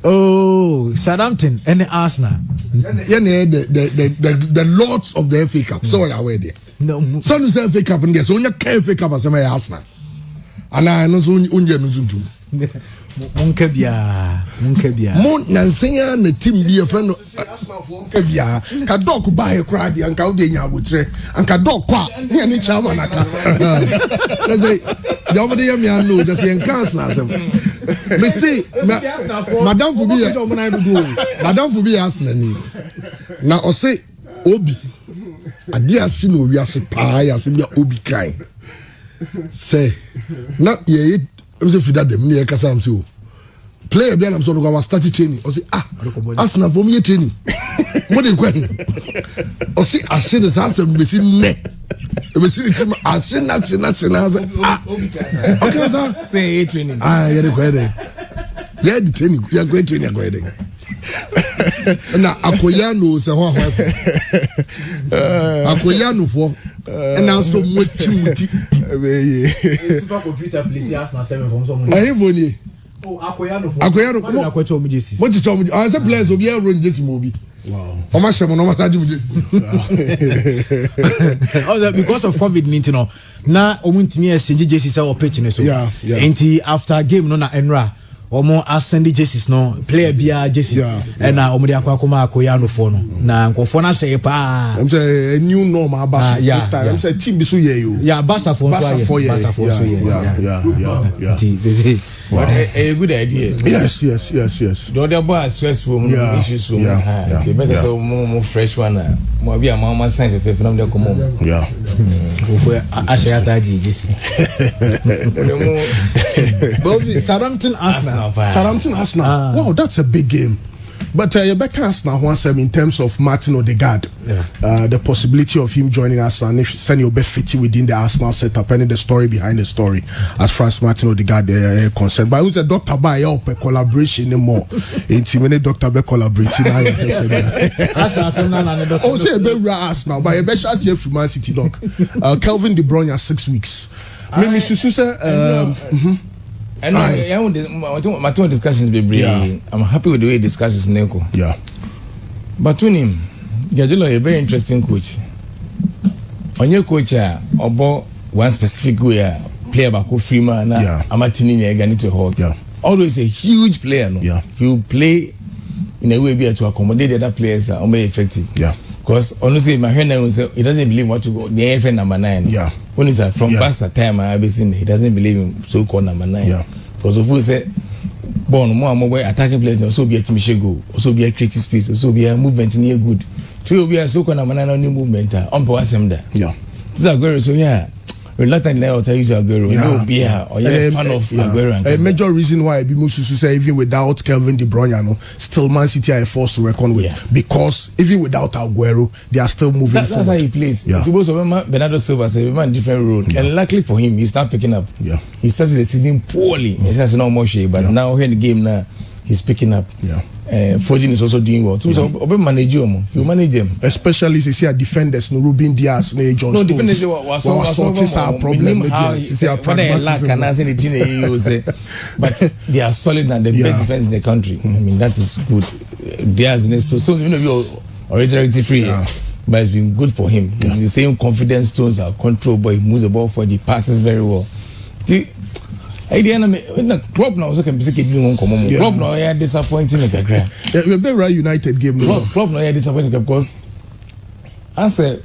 Oh, Southampton and the Arsenal. The lords of the FA Cup. So are we there? No. So you say FA Cup and guess only FA Cup as my Arsenal. And I know so unje nuzuntu. Munkebia. Mon nansenya na team bi e friend Arsenal for nkebia. Ka dog ba he cry di anka ode nya abutre. Anka dog kwa ne ni chairman aka. Let's say the over there me know just en Arsenal sem. Me say Madam Fubi Arsenal ni. Na o say Obi ade ase no wi ase pa ya se bia Obi kan. Say na ye I'm say fida dem ne kasa am say o player bi am so no go start training o say Arsenal for me training mo dey kwa o say ase ne sa asem be si ne e be si team ase na okay sir say training yeah dey kwa dey yeah the training yeah go training go dey na akoyano se ho akoyano fo and also muti super computer please Arsenal 7 from someone ayevoni akoyano akwacho mu jesi mo chicho mu I say players obi e run jesi mo bi wow o ma shemo no ma saji mu jesi because of COVID-19 no na omuntimi exchange jesi say o pitch ne so enti after game no na enra omo ascend jerseys no player bia jersey and na omo de akwa akoyano for no na nkofo na say pa I'm say a new normal about this time I'm say team bi so ye yo Basa for so yeah what a good idea. Yes. The other boy stressful issues so better so more fresh one more be a mama sign from the come for Adjei jersey Southampton Arsenal. Wow, that's a big game. But Rebecca Arsenal once in terms of Martin Odegaard, the possibility of him joining Arsenal, if Senio be fitting within the Arsenal setup, and the story behind the story, as far as Martin Odegaard concerned. But who's a doctor by a collaboration anymore? Intimate doctor be collaborating. Oh, say a better Arsenal, but a better as from Man City doc. Kelvin De Bruyne has 6 weeks. Maybe Susu and I my two discussions be brief. I'm happy with the way he discusses Neko. But to him, Gadula a very interesting coach. On your coach, about one specific way, player back Freeman, Amatini, Gani to hold. Always a huge player. No? He will play in a way to accommodate the other players are more effective. Because honestly, my friend he doesn't believe what to go. The AFN number 9. When it's from Basa time I've seen he doesn't believe in so-called number 9. Because of who say born more attacking players also be a team go, also be a creative space, also be a movement near good. Two be a so-called number 9 only movement on Poasem there. This is a girl, so reluctantly I'll tell you Aguero. No beer or you're a fan of Aguero. A major reason why Bimusu say even without Kelvin De Bruyne, still Man City are forced to reckon with because even without Aguero, they are still moving forward. That's how he plays. To both of them, Bernardo Silva is a man different role, and luckily for him, he's not picking up. He started the season poorly. He has no more shape, but now here in the game now, he's picking up. Fortune is also doing well. So manage him. You manage him. Especially if you see defenders, no Ruben Diaz, no John Stones. No defenders was our problem. But they are solid and the best defense in the country. I mean that is good. Diaz needs to. So you know you originality free. But it's been good for him. He's the same confidence Stones are control, but he moves the ball for the passes very well. See, the club now also can be saying club now are disappointing like a grand. The very United game. Club now are disappointing because I said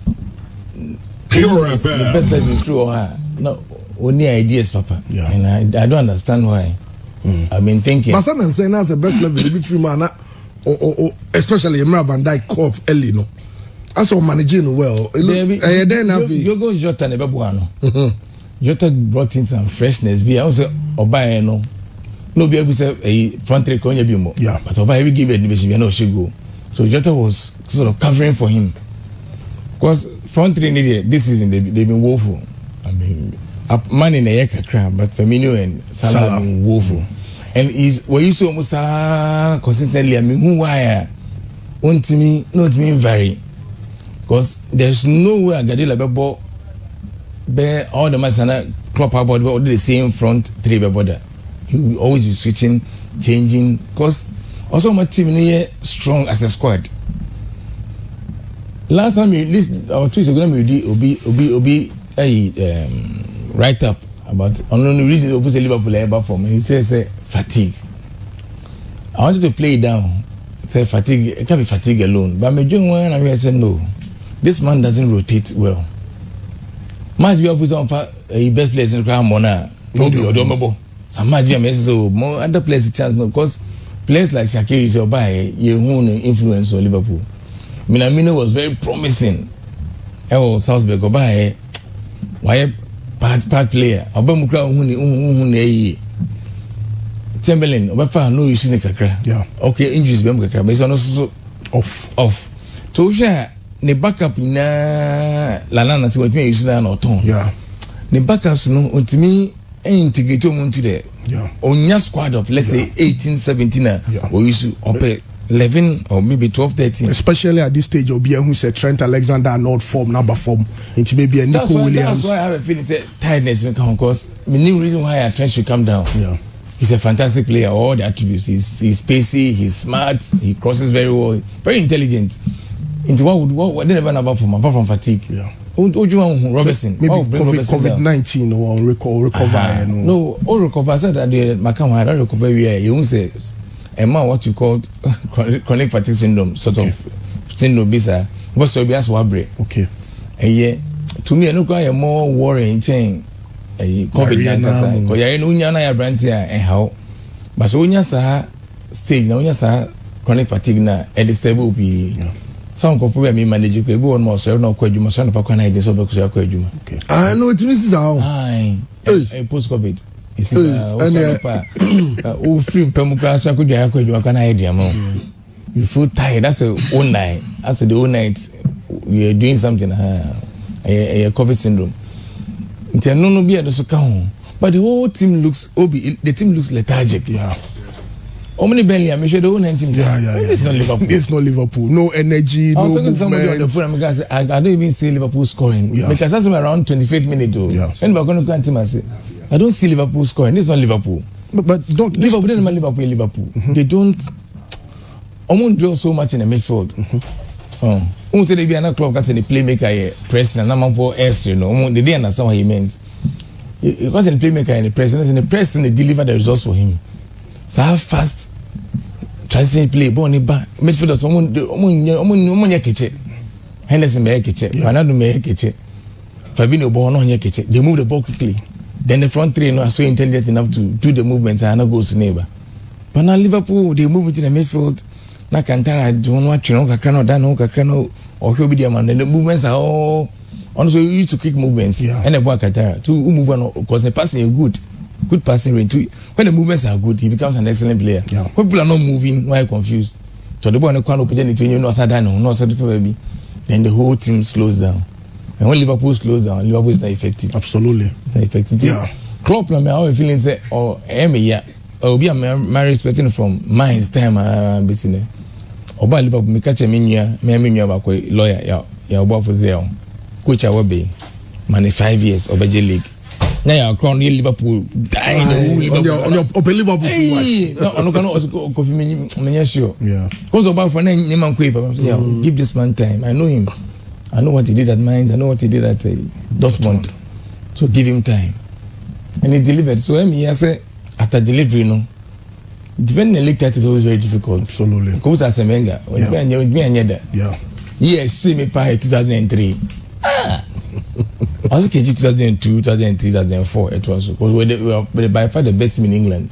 the best lesson through or no only ideas, Papa. And I don't understand why. I've been thinking. But someone saying that's the best level to be free man, or especially Emra Van Dijk Kofi Ellie no. As for managing well, you go Jota and Bebuano. Jota brought in some freshness. Be also Obaye no be able to say a front three corner be more. But Obaye we give it we no she go. So Jota was sort of covering for him. Because front three needed this season they've been woeful. I mean, man in a year crap, but Firmino and Salah have been woeful. And is what you saw almost consistently. I mean, who why? One to me, not me very. Because there's no way I got it like ball. Be all the matches and club about the same front three border. He will always be switching changing because also my team is strong as a squad. Last time this 2 weeks ago we write up about only reason opposite Liverpool ever for me. He says fatigue. I wanted to play it down. Say fatigue, it can't be fatigue alone. But I'm doing one and I said no. This man doesn't rotate well. Might be opposite on best players in the crowd Mona. No be Odomabo. Some might be a message so more other players chance no because players like Shaqiri is by your own influence on Liverpool. Minamino was very promising. Salzburg by why part player. Obamukra huni Chamberlain, Obafa no issue ne kakra. Yeah. Okay, injuries bem kakra, but it's also off. So share ne backup na Lallana se what me issue na oton. Yeah. Ne backups no ontimi integrate omuntu there. Yeah. Onya squad of let's say 18, 17 or issue up 11 or maybe 12, 13. Especially at this stage, Obi who said Trent Alexander-Arnold form, number form, into maybe a Nico Williams. That's why I have a feeling that tiredness will come because the new reason why Trent should come down. Yeah. He's a fantastic player, all the attributes. He's spacey, he's smart, he crosses very well, very intelligent. Into what they never know about from fatigue. Yeah. Robertson. Maybe COVID-19 or recover. No, all recover. I said that the Macam had recover here. You won't say a man what you call chronic fatigue syndrome, sort of syndrome bisa. What's your bias wabre? Okay. And yeah, to me I look at more worrying chain. COVID-19 because you're in Unyana ya brand here and how but so unya sa stage na unya sa chronic fatigue na at the stable be some Kofi we manage it be one more so na kwa adwuma so na pa kwa na ide so be kwa adwuma. Okay. I know it means how post COVID is free pemuka so kwa adwuma kwa na ide am you feel tired that's a all night after the whole night we are doing something a COVID syndrome. No be at the Sokao, but the whole team looks lethargic. Yeah. How many Bentley? I'm sure the whole 9 teams. Yeah. It's not Liverpool. It's not Liverpool. No energy. I was no talking to somebody on the phone. I don't even see Liverpool scoring because that's around 25th minute. When we're going to come I say, I don't see Liverpool scoring. It's not Liverpool. But Liverpool didn't make Liverpool. Mm-hmm. They don't. Almost draw so much in the midfield. Who said they be another club because the playmaker here pressing and number 4 S, you know. They didn't understand what he meant. Because the playmaker and the press and they deliver the results for him. So how fast transition play, ball in back midfielders. Someone catch Henderson may catch it. Ronaldo may catch it. Fabinho ball on catch it. They move the ball quickly. Then the front three are so intelligent enough to do the movements and not go to neighbor. But now Liverpool they move into the midfield. Na Kantara don't watch no kakano dano kakano or he'll be there man. And the movements are all also used to quick movements. Yeah. And the boy Kantara to move on because the passing is good passing range. When the movements are good, he becomes an excellent player. Yeah. When people are not moving, why are you confused? So the boy no opportunity you know Sadano, no baby. Then the whole team slows down. And when Liverpool slows down, Liverpool is not effective. Absolutely. It's not effective. Yeah. Klopp no me how you feeling say or yeah. Or be a marriage expecting from Mainz time between Oba Liverpool me catch me nua ba ko lawyer ya oba for there coach awobe man 5 years Adjei league na ya crown Liverpool die on your open Liverpool no can also Kofi me sure yeah cause oba for na man ko papa give this man time I know him I know what he did at Mainz I know what he did at Dortmund so give him time and he delivered so me say after delivery no defending the league title was very difficult. Absolutely. Because as a Menga, when me and yeah. Yes, see me by 2003. I was KG 2002, 2003, 2004. It was because we were by far the best team in England.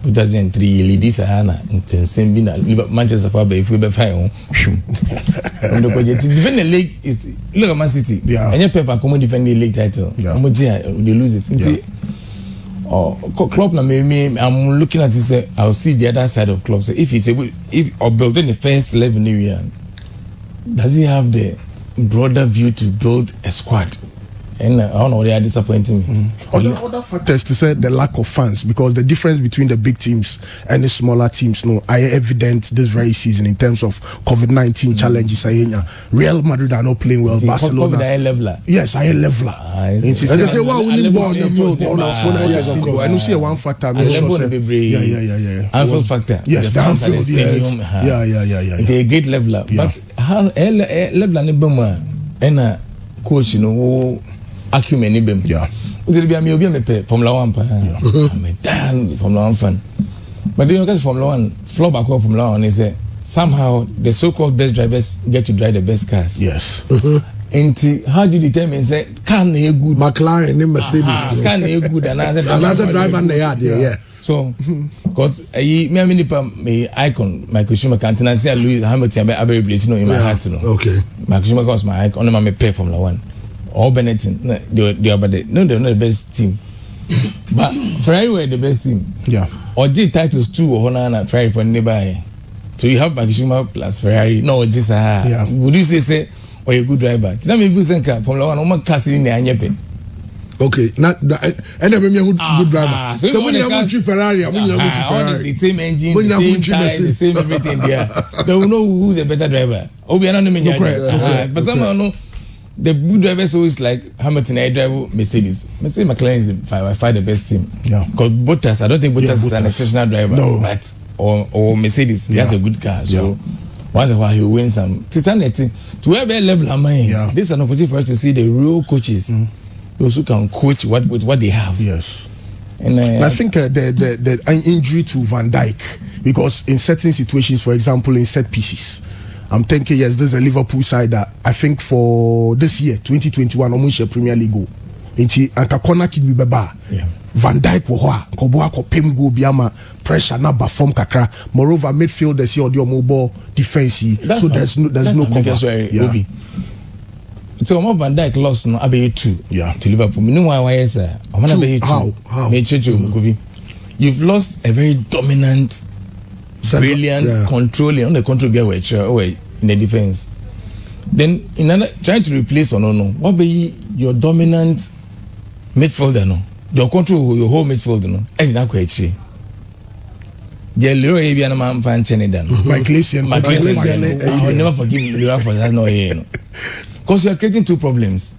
2003, Ladies Sahana, Intensive, Manchester Faber, if we be fine. Defend the league is look at Man City. Yeah. And your paper come defend the league title. Yeah. They lose it. Yeah. Club na me I'm looking at this I'll see the other side of club. So if he's able or building the first 11 area, does he have the broader view to build a squad? and I don't know, they are disappointing me. Other factors to say the lack of fans, because the difference between the big teams and the smaller teams are evident this very season in terms of COVID-19 challenges. Real Madrid are not playing well. Barcelona, yes, I am leveler. And they say, "Wow, we need more on the field." I don't see one factor. Anfield factor. Yes, the Anfield stadium. Yeah. It's a great leveler, but leveler ni bema ena coach no acumen ni bem. Yeah. Uti bi obi me Formula 1 pa. I'm a damn Formula 1 fan. But you know because Formula 1 floor back of Formula 1 is somehow the so-called best drivers get to drive the best cars. Yes. And how do you determine say can a good McLaren and Mercedes can a good another driver in the yard? Yeah. So because me icon Michael Schumacher and I say Lewis Hamilton I be replaced in my heart Okay. Michael Schumacher was my icon on my pay Formula 1 or Benetton they are they're not the best team but Ferrari were the best team. Yeah. Or did titles 2 or Honda Ferrari for nearby. So you have Michael Schumacher plus Ferrari. No, just would you say or a good driver? Tell me if you think Formula 1 woman casting in the Anyepe. Okay, not and every good driver. So when you have Ferrari, the same engine, the same tire, the same everything there. They will know who's a better driver. Oh, we are not but somehow no. The good drivers always like Hamilton. I drive Mercedes. Mercedes McLaren is by far the best team. Yeah. Because Bottas, I don't think Bottas is an exceptional driver. No. But or Mercedes, he has a good car. So once in a while he wins some. To where be level am I? Yeah. This is an opportunity for us to see the real coaches. Those who can coach with what they have. Yes. And I think the injury to Van Dijk, because in certain situations, for example, in set pieces, I'm thinking, yes, there's a Liverpool side that I think for this year, 2021, almost a Premier League goal. Inti antakona kid beba. Van Dijk wo ho a koboa ko pem go biama pressure na ba form kakra. Moreover, midfielders here or the mobile defense. So there's no cover. Yeah. So Van Dijk lost no abe 2 to Liverpool. Me know why is Omana abe 2. How? Me checho Kofi. You've lost a very dominant, brilliant, controlling on the control be in the defense. Then in another trying to replace or no, what be your dominant midfielder no? Your control your whole midfielder no? As in akwechi. The Leroy Abiana man fan Chenedan. I will never forgive Leroy for that no here. Because you are creating two problems.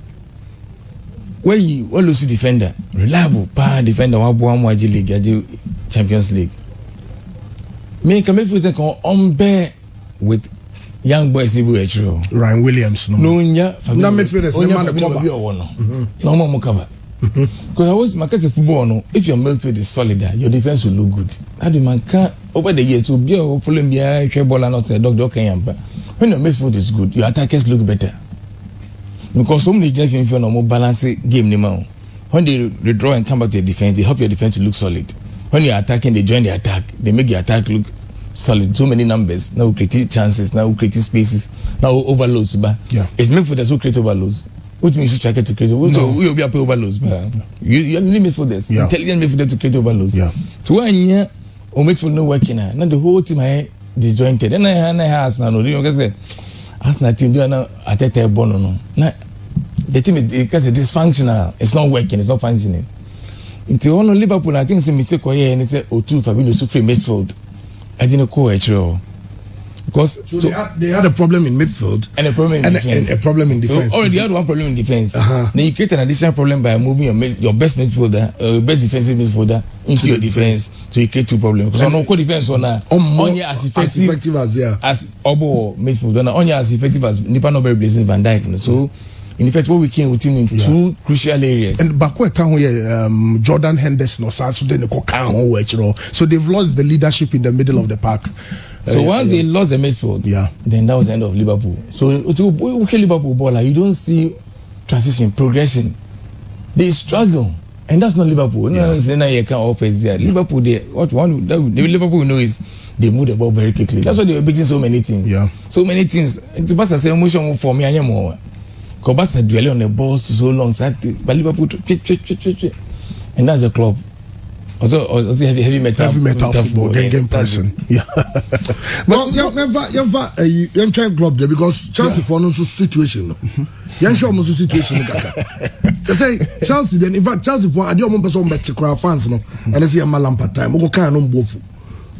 Where you always see defender, reliable, power defender, Adjei League, Adjei Champions League. Me come if you think on bear with young boys Ryan Williams no midfielders no more cover. Because I was my case of football no. If your midfield is solid, your defense will look good. That the man can over the years to be following the ball and not say dog but when your midfield is good, your attackers look better. Because so many just in no more balance game now. When they draw and come back to the defense, they help your defense to look solid. When you're attacking, they join the attack. They make your attack look solid. So many numbers. Now create chances. Now create spaces. Now overloads. It's meant for the so create overloads. Which means you try to create overloads. So we will be up overloads. You need for this. Intelligent made for them to create overloads. To 1 year, or make for no working. Now the whole team I disjointed. And I has now. You know, say, Arsenal team do now at a bono no. Now the team is because it's dysfunctional. It's not working. It's not functioning. Until one Liverpool, I think it's a mistake or and it's a O2 Fabinho to free midfield. I didn't call it true. Because so they had a problem in midfield and a problem in defense. And a problem in defense. So already had one problem in defense. Then you create an additional problem by moving your best midfielder, best defensive midfielder into your defense. So you create two problems. Because on defense on as effective as Obo midfielder, only as effective as Nipa Nobel blazing Van Dijk. So in effect, what we came with him in two crucial areas. And Bakwe can Jordan Henderson or so then so they've lost the leadership in the middle of the park. So once they lost the midfield, then that was the end of Liverpool. So Liverpool baller, you don't see transition, progression. They struggle, and that's not Liverpool. Liverpool, Liverpool know is they move the ball very quickly. That's why they were beating so many teams. So many teams. It's about to say emotion for me anymore. Kobasa dwelling on the balls so long, but Liverpool, and that's the club. Also heavy metal football, game person. Well, you try club there because chance for no situation. You sure most situation. say Chelsea then in fact Chelsea for adi omo person bet fans no and say am Lampard time we go kan no mbofu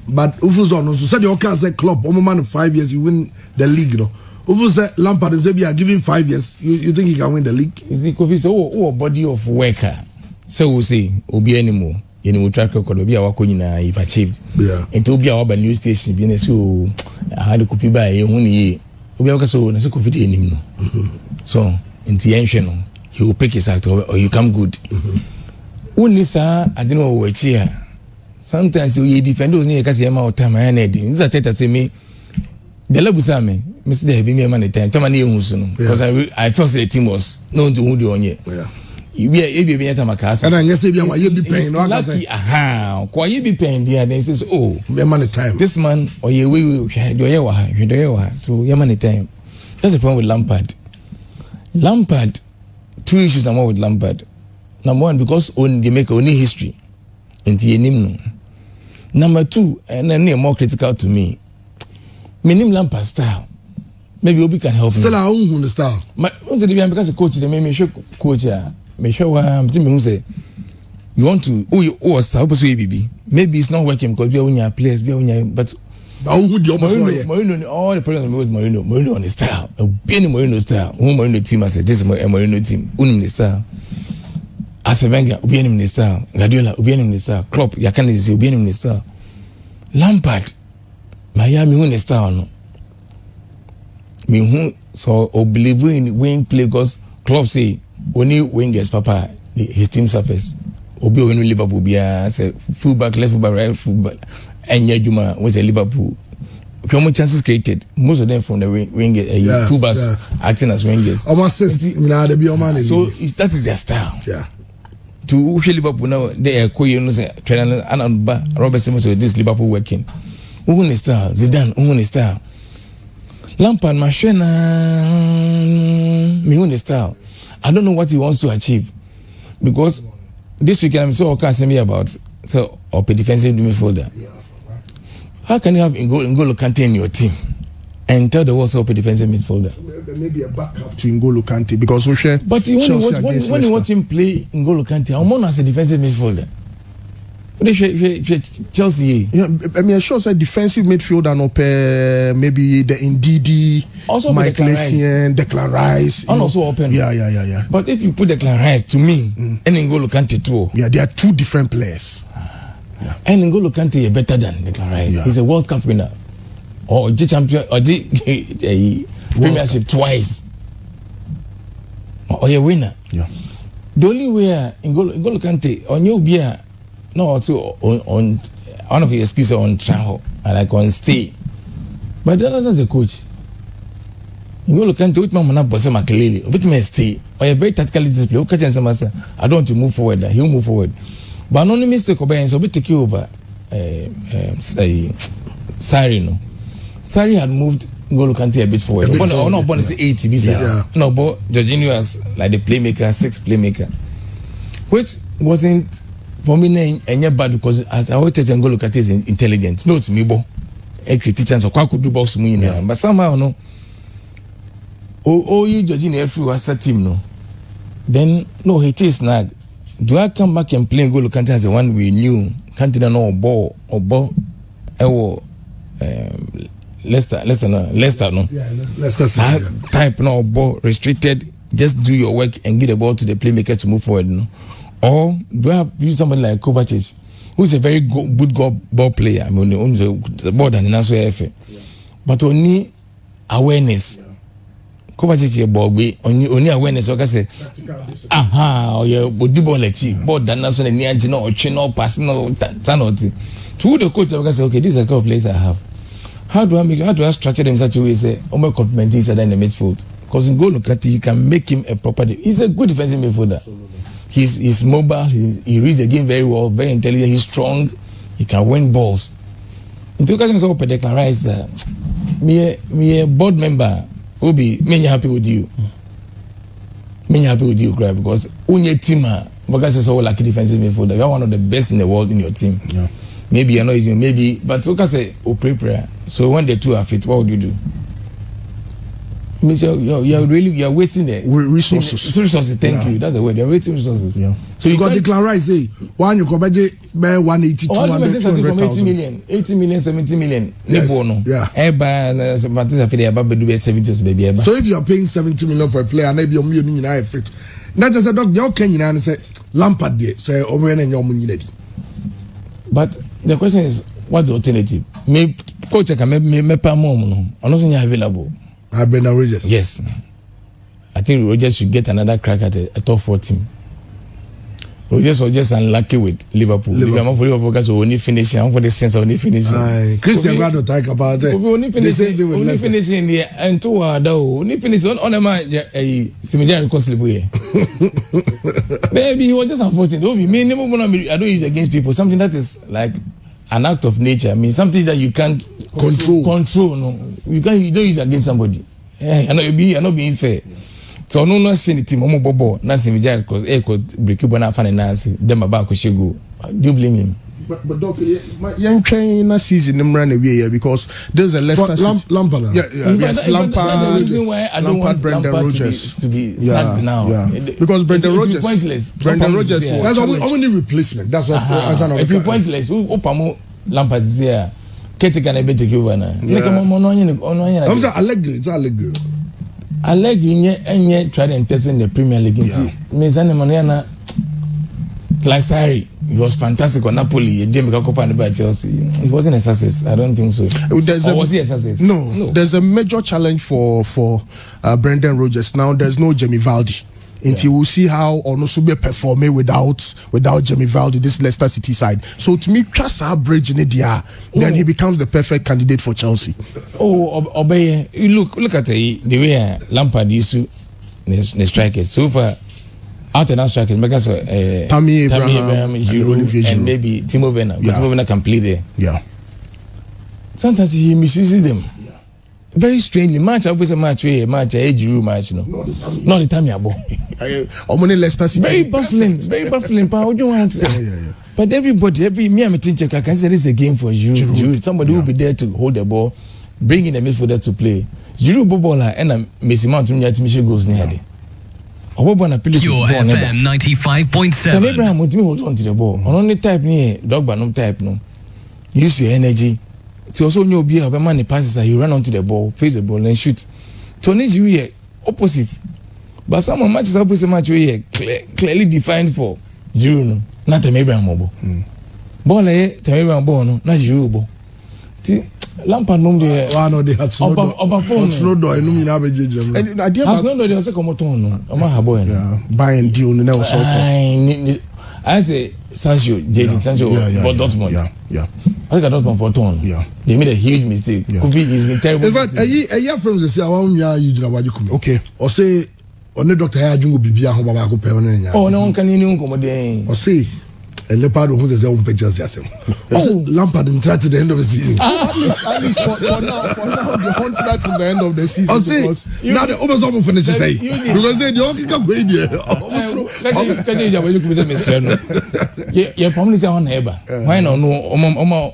but ufuzo no so said you can say club omo man 5 years you win the league no ufuzo say Lampard say be giving 5 years you think he can win the league is it Kofi so body of worker so we say obi anymore you track record obi awako nyina if achieved into obi awa new station bi na so had Kofi ba e hu ni obi awaka so na so Kofi dey enim no so into yenhwe no he will pick his act or you come good unisa I don't know what here sometimes you defend those near kasi ema time I need this is teta say me the level say me Mr. Dey be me man the time na ehun so no because I felt the team was known to who the onye be time akasa and I say be why you be paying no akasa kwa you be paying there then says oh me man the time this man or you we do ye wa to ye man the time that's the problem with Lampard two issues number one with Lampard. Number one, because they make only history. Number two, and then more critical to me. Minim Lampard style. Maybe Obi can help still me. Still own the style. Because the coach, they me show coach. Me show I'm say you want to style baby. Maybe it's not working because we are on your players, but Mourinho, all the problems with Mourinho on the style. Being Mourinho style. Mourinho team I said this is Mourinho team. Unim the style. Arsene Wenger, Ubianim the style. Guardiola, Ubianim the style. Klopp, Yakane say Ubianim the style. Lampard, Miami win the style no. Me who so believe in win play because Klopp say only wingers papa his team suffers. Obi win Liverpool be say fullback, left fullback, right fullback. And Juma was a Liverpool. How many chances created? Most of them from the wingers, fullbacks acting as wingers. So that is their style. Yeah. To Liverpool now, they are trainer and Robert Simmons with this Liverpool working. Who is style? Zidane, who is style? Lampard, Machina, me who is style? I don't know what he wants to achieve because this weekend I'm so asking me about a defensive midfielder. How can you have N'Golo Kante in your team and tell the world so a defensive midfielder? Maybe a backup to N'Golo Kante because we share. But when you watch him play N'Golo Kante, I'm on as a defensive midfielder. Chelsea. Yeah, I mean, sure, say defensive midfielder no pair, maybe the Ndidi, also Mike Lessien, Declan Rice. And also open. Yeah. But if you put Declan Rice to me, and N'Golo Kante too. Yeah, they are two different players. Yeah. And N'Golo Kante is better than Declan Rice. Yeah. He's a World Cup winner. Or the champion, or the Premiership twice. Or a winner. Yeah. The only way N'Golo Kante, on your beer, no, also on one of the excuses on travel, and like on stay. But the other as a coach. N'Golo Kante, which man not boss Makelele, which man stay, or a very tactically disciplined. I don't want to move forward, he'll move forward. But no mistake obey so we take you over Sarri no. Sarri had moved N'Golo Kante a bit forward. No, but it's 80 visa. No, but Jorginho as like the playmaker, 6 playmaker. Which wasn't for me any bad because as I always tell N'Golo Kante is intelligent. No, it's me bo. A critical so could do box me now. But somehow no. You Jorginho every was a team no. Then no he is snag. Do I come back and play N'Golo Kante as the one we knew? Kante no ball. Leicester no. Yeah, Leicester. Type no ball restricted. Just do your work and give the ball to the playmaker to move forward. No? Or do I have use somebody like Kovacic, who's a very good ball player? I mean, owns the ball than the but only awareness. Kovacic ball be only awareness. So I say, or your body ball let's see. Ball than that's when near no chino pass no tanoti. To the coach, I say, okay, these are the couple of players I have. How do I structure them in such a way? Say, almost complement each other in the midfield. Because in N'Golo Kante, you can make him a proper. He's a good defensive midfielder. He's mobile. He reads the game very well. Very intelligent. He's strong. He can win balls. In 2000, Declan Rice, me a board member. Obi, me happy with you. Me happy with you, Greg, because unye team, because you're so lucky defensive midfielder. You are one of the best in the world in your team. Yeah. Maybe you're not easy, maybe, but okay, say prepare. So when the two are fit, what would you do? You're wasting the resources. Thank you. That's the word. You're wasting resources. Yeah. So because the Clara say one you go buy 180 200 from 80 million 70 million. Yes. Yeah. So if you are paying 70 million for a player, maybe you're million in fit. Not just a dog, you can say Lampard there. Say over and your money. But the question is, what's the alternative? Maybe coach can maybe pay more. I'm not saying you're available. Brendan Rodgers. Yes, I think Rodgers should get another crack at a top 4 team. Rodgers was just unlucky with Liverpool. Liverpool guys only finishing for the chance only finishing. Christian Ronaldo talk about it. Only finishing the and two only finishing on the match. Simijari costly. Maybe he was just unfortunate. I don't use against people. Something that is like an act of nature. I mean, something that you can't control. No, you don't use against somebody. I'm not being fair. So no seen the team omo bobo na Simijari cause could break you na fan na see them about ko shego. Do you blame him? But doctor, young train na season them run away here because there's a Leicester Lampard. Yes, Lampard. The reason why I don't want Brendan Rodgers to be sacked now. Yeah. Because Brendan Rodgers. Brendan Rodgers. That's only replacement. That's what. It's pointless. Opamo Lampard is here. Kete can be take over now. Like I'm saying Allegri. Allegri tried and tested in the Premier League. Like sorry, he was fantastic on Napoli. Jamie Kofi by Chelsea. It wasn't a success. I don't think so. Was he a success? No. There's a major challenge for Brendan Rodgers. Now there's no Jamie Vardy. Until we'll see how Onosube perform without Jamie Vardy, this Leicester City side. So to me, trust our bridge in India, then he becomes the perfect candidate for Chelsea. Obey. Look at the way Lampard used to the strikers. So far, out and out strikers, because Tammy Abraham, Giroud, and maybe Timo Werner. But Timo Werner can play there. Yeah. Sometimes he misuses them. Very strangely, match always a match a Giroud match, no. Not the time you're born. Leicester City. Very baffling. How do you want? Yeah. But me, I'm a team checker. I can say this is a game for Giroud. Somebody will be there to hold the ball, bring in the midfielder to play. Giroud bobola and Messi Mount to goes near there. Pure FM 95.7. Abraham would hold on to the ball. On only type near Dogba no type no. Use your energy. To also know be a man passes, he run onto the ball, face the ball and shoot. To Nigeria opposite. But some matches opposite match here clearly defined for Giroud, not a Abraham mobile. Ball Abraham ball no, not Giroud. Lampard mum de one they had no door no mean average jam. Has no door also come on no. Oma habo no. Buy and deal no so. I say Sancho, Sancho, but Dortmund. Yeah. I got Dortmund for turn. Yeah. They made a huge mistake. Kofi is been terrible. In fact, a year from the say I want you to know. Okay. Or say on the doctor I jungo bibia ho baba ko pe on nya. Oh no one can any unko or say a leopard who says on pictures yasem. Lampard in try to the end of the season. At least for now the hunt that to the end of the season. Or say now the over finish say because they don't kick up go there. Can you just look at Messiano? Your family say on neighbor. Why no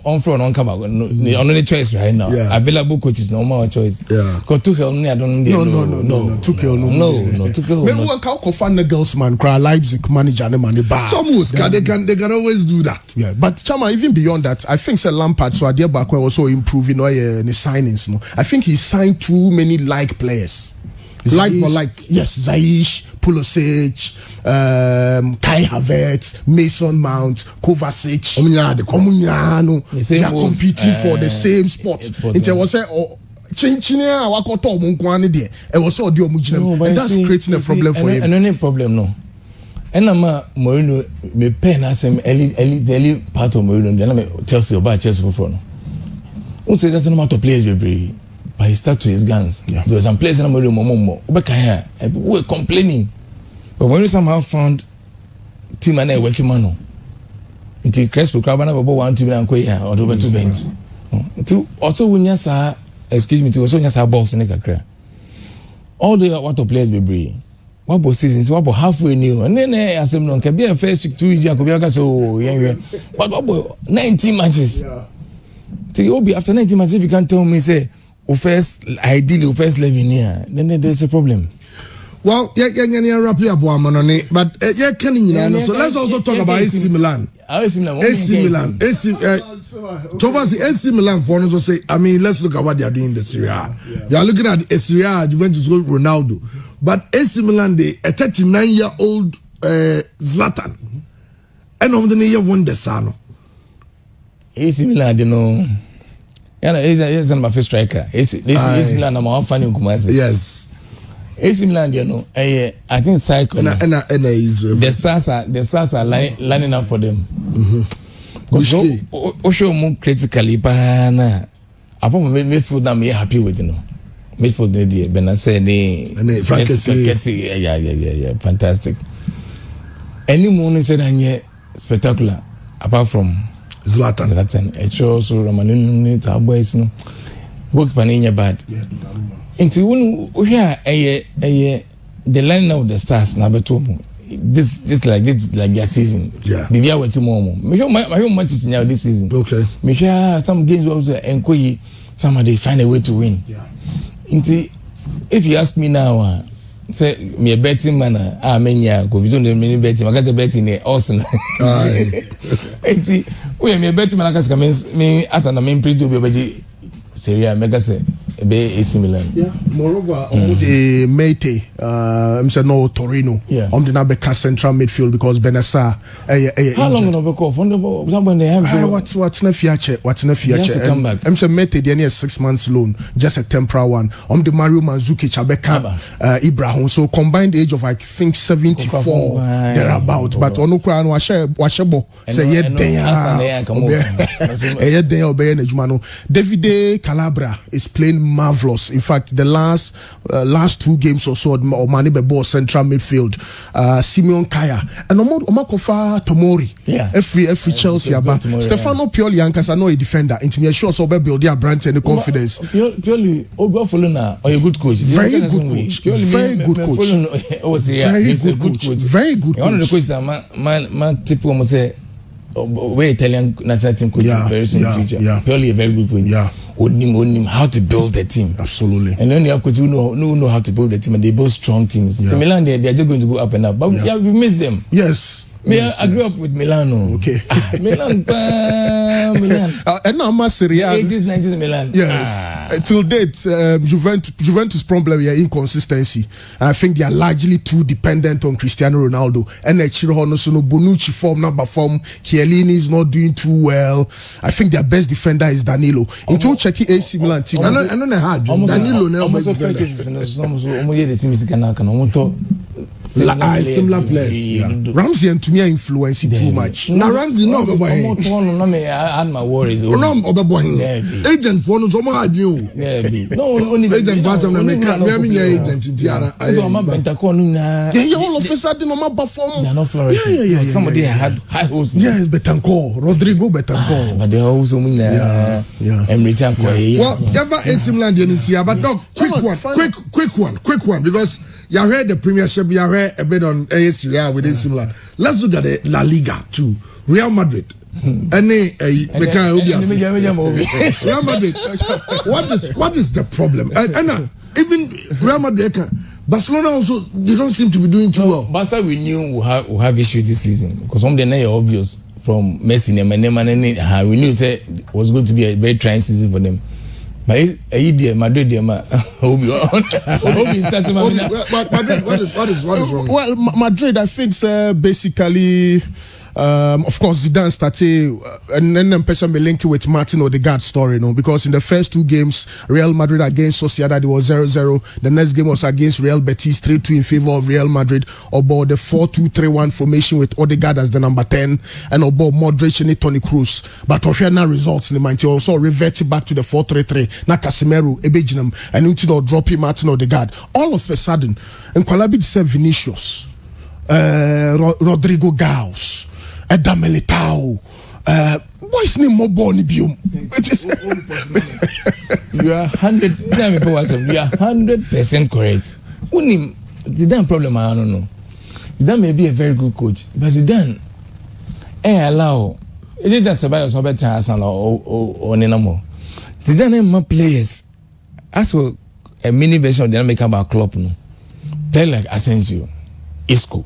on front on come only choice right now. Available coaches no more choice. Yeah. Cause Tuchel I don't No. Tuchel no. Tuchel. Maybe we can find the Nagelsmann, cry Leipzig manager and money bar. Some they can always do that. Yeah, but Chama, even beyond that, I think Lampard so Adjei Bakwe also improving the signings. No, I think he signed too many players. Yes, Ziyech, Pulisic, Kai Havertz, Mason Mount, Kovacic, Omunyano. They are competing for the same spot. It was Chinchinia Wakoto Munkwani there. It was all the Omujinem, and that's creating a problem for him. And any problem no. And I'm Mourinho me pen as early part of Mourinho. Then I'm Chelsea for front. Who say that's no matter players be but he stuck to his guns. Yeah. There was some players in Mourinho People were complaining, but when we somehow found team and working man, until Crespo Crabana about 1 2 and Koya or over 2 bench. To also when you say excuse me to also when you say balls in the kakra. All the water players be what about seasons? What about halfway new? And then I said, no, can be a first 2 years. Could be so yeah. But what about 19 matches? Till you be after 19 matches, if you can tell me, say, ideally first 11 here, then there's a problem. Well, yeah, wrap up one money, but so let's also talk about AC Milan. AC Milan for us to say, I mean, let's look at what they are doing in the Serie A. You are looking at Serie A, Juventus with Ronaldo, but AC Milan, they a 39-year-old Zlatan, and on the year won the Sano. AC Milan, you know, he's my first striker. AC Milan, I'm one fan of Kumasi. Yes. AC Milan, you know, I think cycle. The stars are lining up for them. Show more critically, but apart from midfield, I'm happy with midfield. The Benacer, yeah, fantastic. Any morning said I'm spectacular. Apart from Zlatan, it shows Romanini to our boys, no work panini bad. Into when we hear the line of the stars number 2. This like their season. Yeah. Maybe I work more. My home matches now this season. Okay. Me share some games also and somebody find a way to win. Yeah. Into if you ask me now, say me a betting man. Menya go between the many betting. I got a betting in Arsenal. Into we me a betting man. I got me as an main pretty to be Serie A. Mega say. AC Milan. Yeah. Moreover, the Mete, I'm saying no Torino. Yeah. The Nabeka central midfield because Benacer. How long no be call? Somebody they have. What's na fiache? Yes, come back. I'm saying Mete the near 6 months loan, just a temporary one. The Mario Mandzukic Abeka Ibrahim. So combined age of I think 74 thereabout. But ono kra no washebo say Davide Calabria is playing marvelous. In fact, the last 2 games or so, Omani Bebo central midfield, Simeon Kaya, and Omakofa Tomori. Yeah. Every Chelsea about Stefano Pioli Ankas are no a defender. Into me sure so build their brand and the confidence. Pioli, Ogofoluna, or a good coach. Very good coach. Very good coach. Very good coach. Very good coach. One of the coaches that my tip almost say, we Italian national team coach very soon in the future. Pioli a very good coach. Yeah. Onim how to build the team. Absolutely. And then you have coaches who know how to build the team, and they both strong teams. Yeah. Milan, they are just going to go up and up, but we miss them. Yes. I grew up with Milano. Okay. Milan. And now my Serie A. 80s, 90s Milan. Yes. Till date, Juventus problem here inconsistency. And I think they are largely too dependent on Cristiano Ronaldo. And Bonucci form. Chiellini is not doing too well. I think their best defender is Danilo. Into checking AC Milan team. I don't know how Danilo now best defender. Similar players. Ramsey and to me influence too much. Now Ramsey no be boy. I had my worries. No be boy. Agent for no some had you. No only agent for some me agent Tiana. So my Pentagon na. Yeah, all of a sudden no perform. They are not flourishing. Yeah. Somebody had high hopes. Yes, Betancourt, Rodrigo Betancourt. But they also mean Emre Can. Well, ever AC Milan this year, but no, quick one because you heard the Premiership, you heard a bit on Serie A with AC Milan. Let's look at the La Liga too. Real Madrid. Real Madrid. What is the problem? And even Real Madrid, Barcelona also they don't seem to be doing too well. Barca we knew we'll have issues this season because some of them are obvious from Messi and we knew it was going to be a very trying season for them. But Madrid, what is wrong? Well, Madrid, I think, basically, of course, Zidane started, and then person may link it with Martin Odegaard's story, because in the first 2 games, Real Madrid against Sociedad, it was 0-0. The next game was against Real Betis, 3-2 in favor of Real Madrid, about the 4-2-3-1 formation with Odegaard as the number 10, and about Modric and Toni Kroos. But of now results in the mind, also reverted back to the 4-3-3. Na Casemiro, Ebejinam, and you drop him Martin Odegaard. All of a sudden, and Kwalabi said Vinicius, Rodrigo Gaus, Eda Militao. What's name more born biom? You are 100% correct. Unim Zidane problem I don't know. Zidane may be a very good coach, but Zidane allow it just about your better Arsenal or Nenamo. Zidane more players as for a mini version of the American about club, no, play like Asensio, Isco,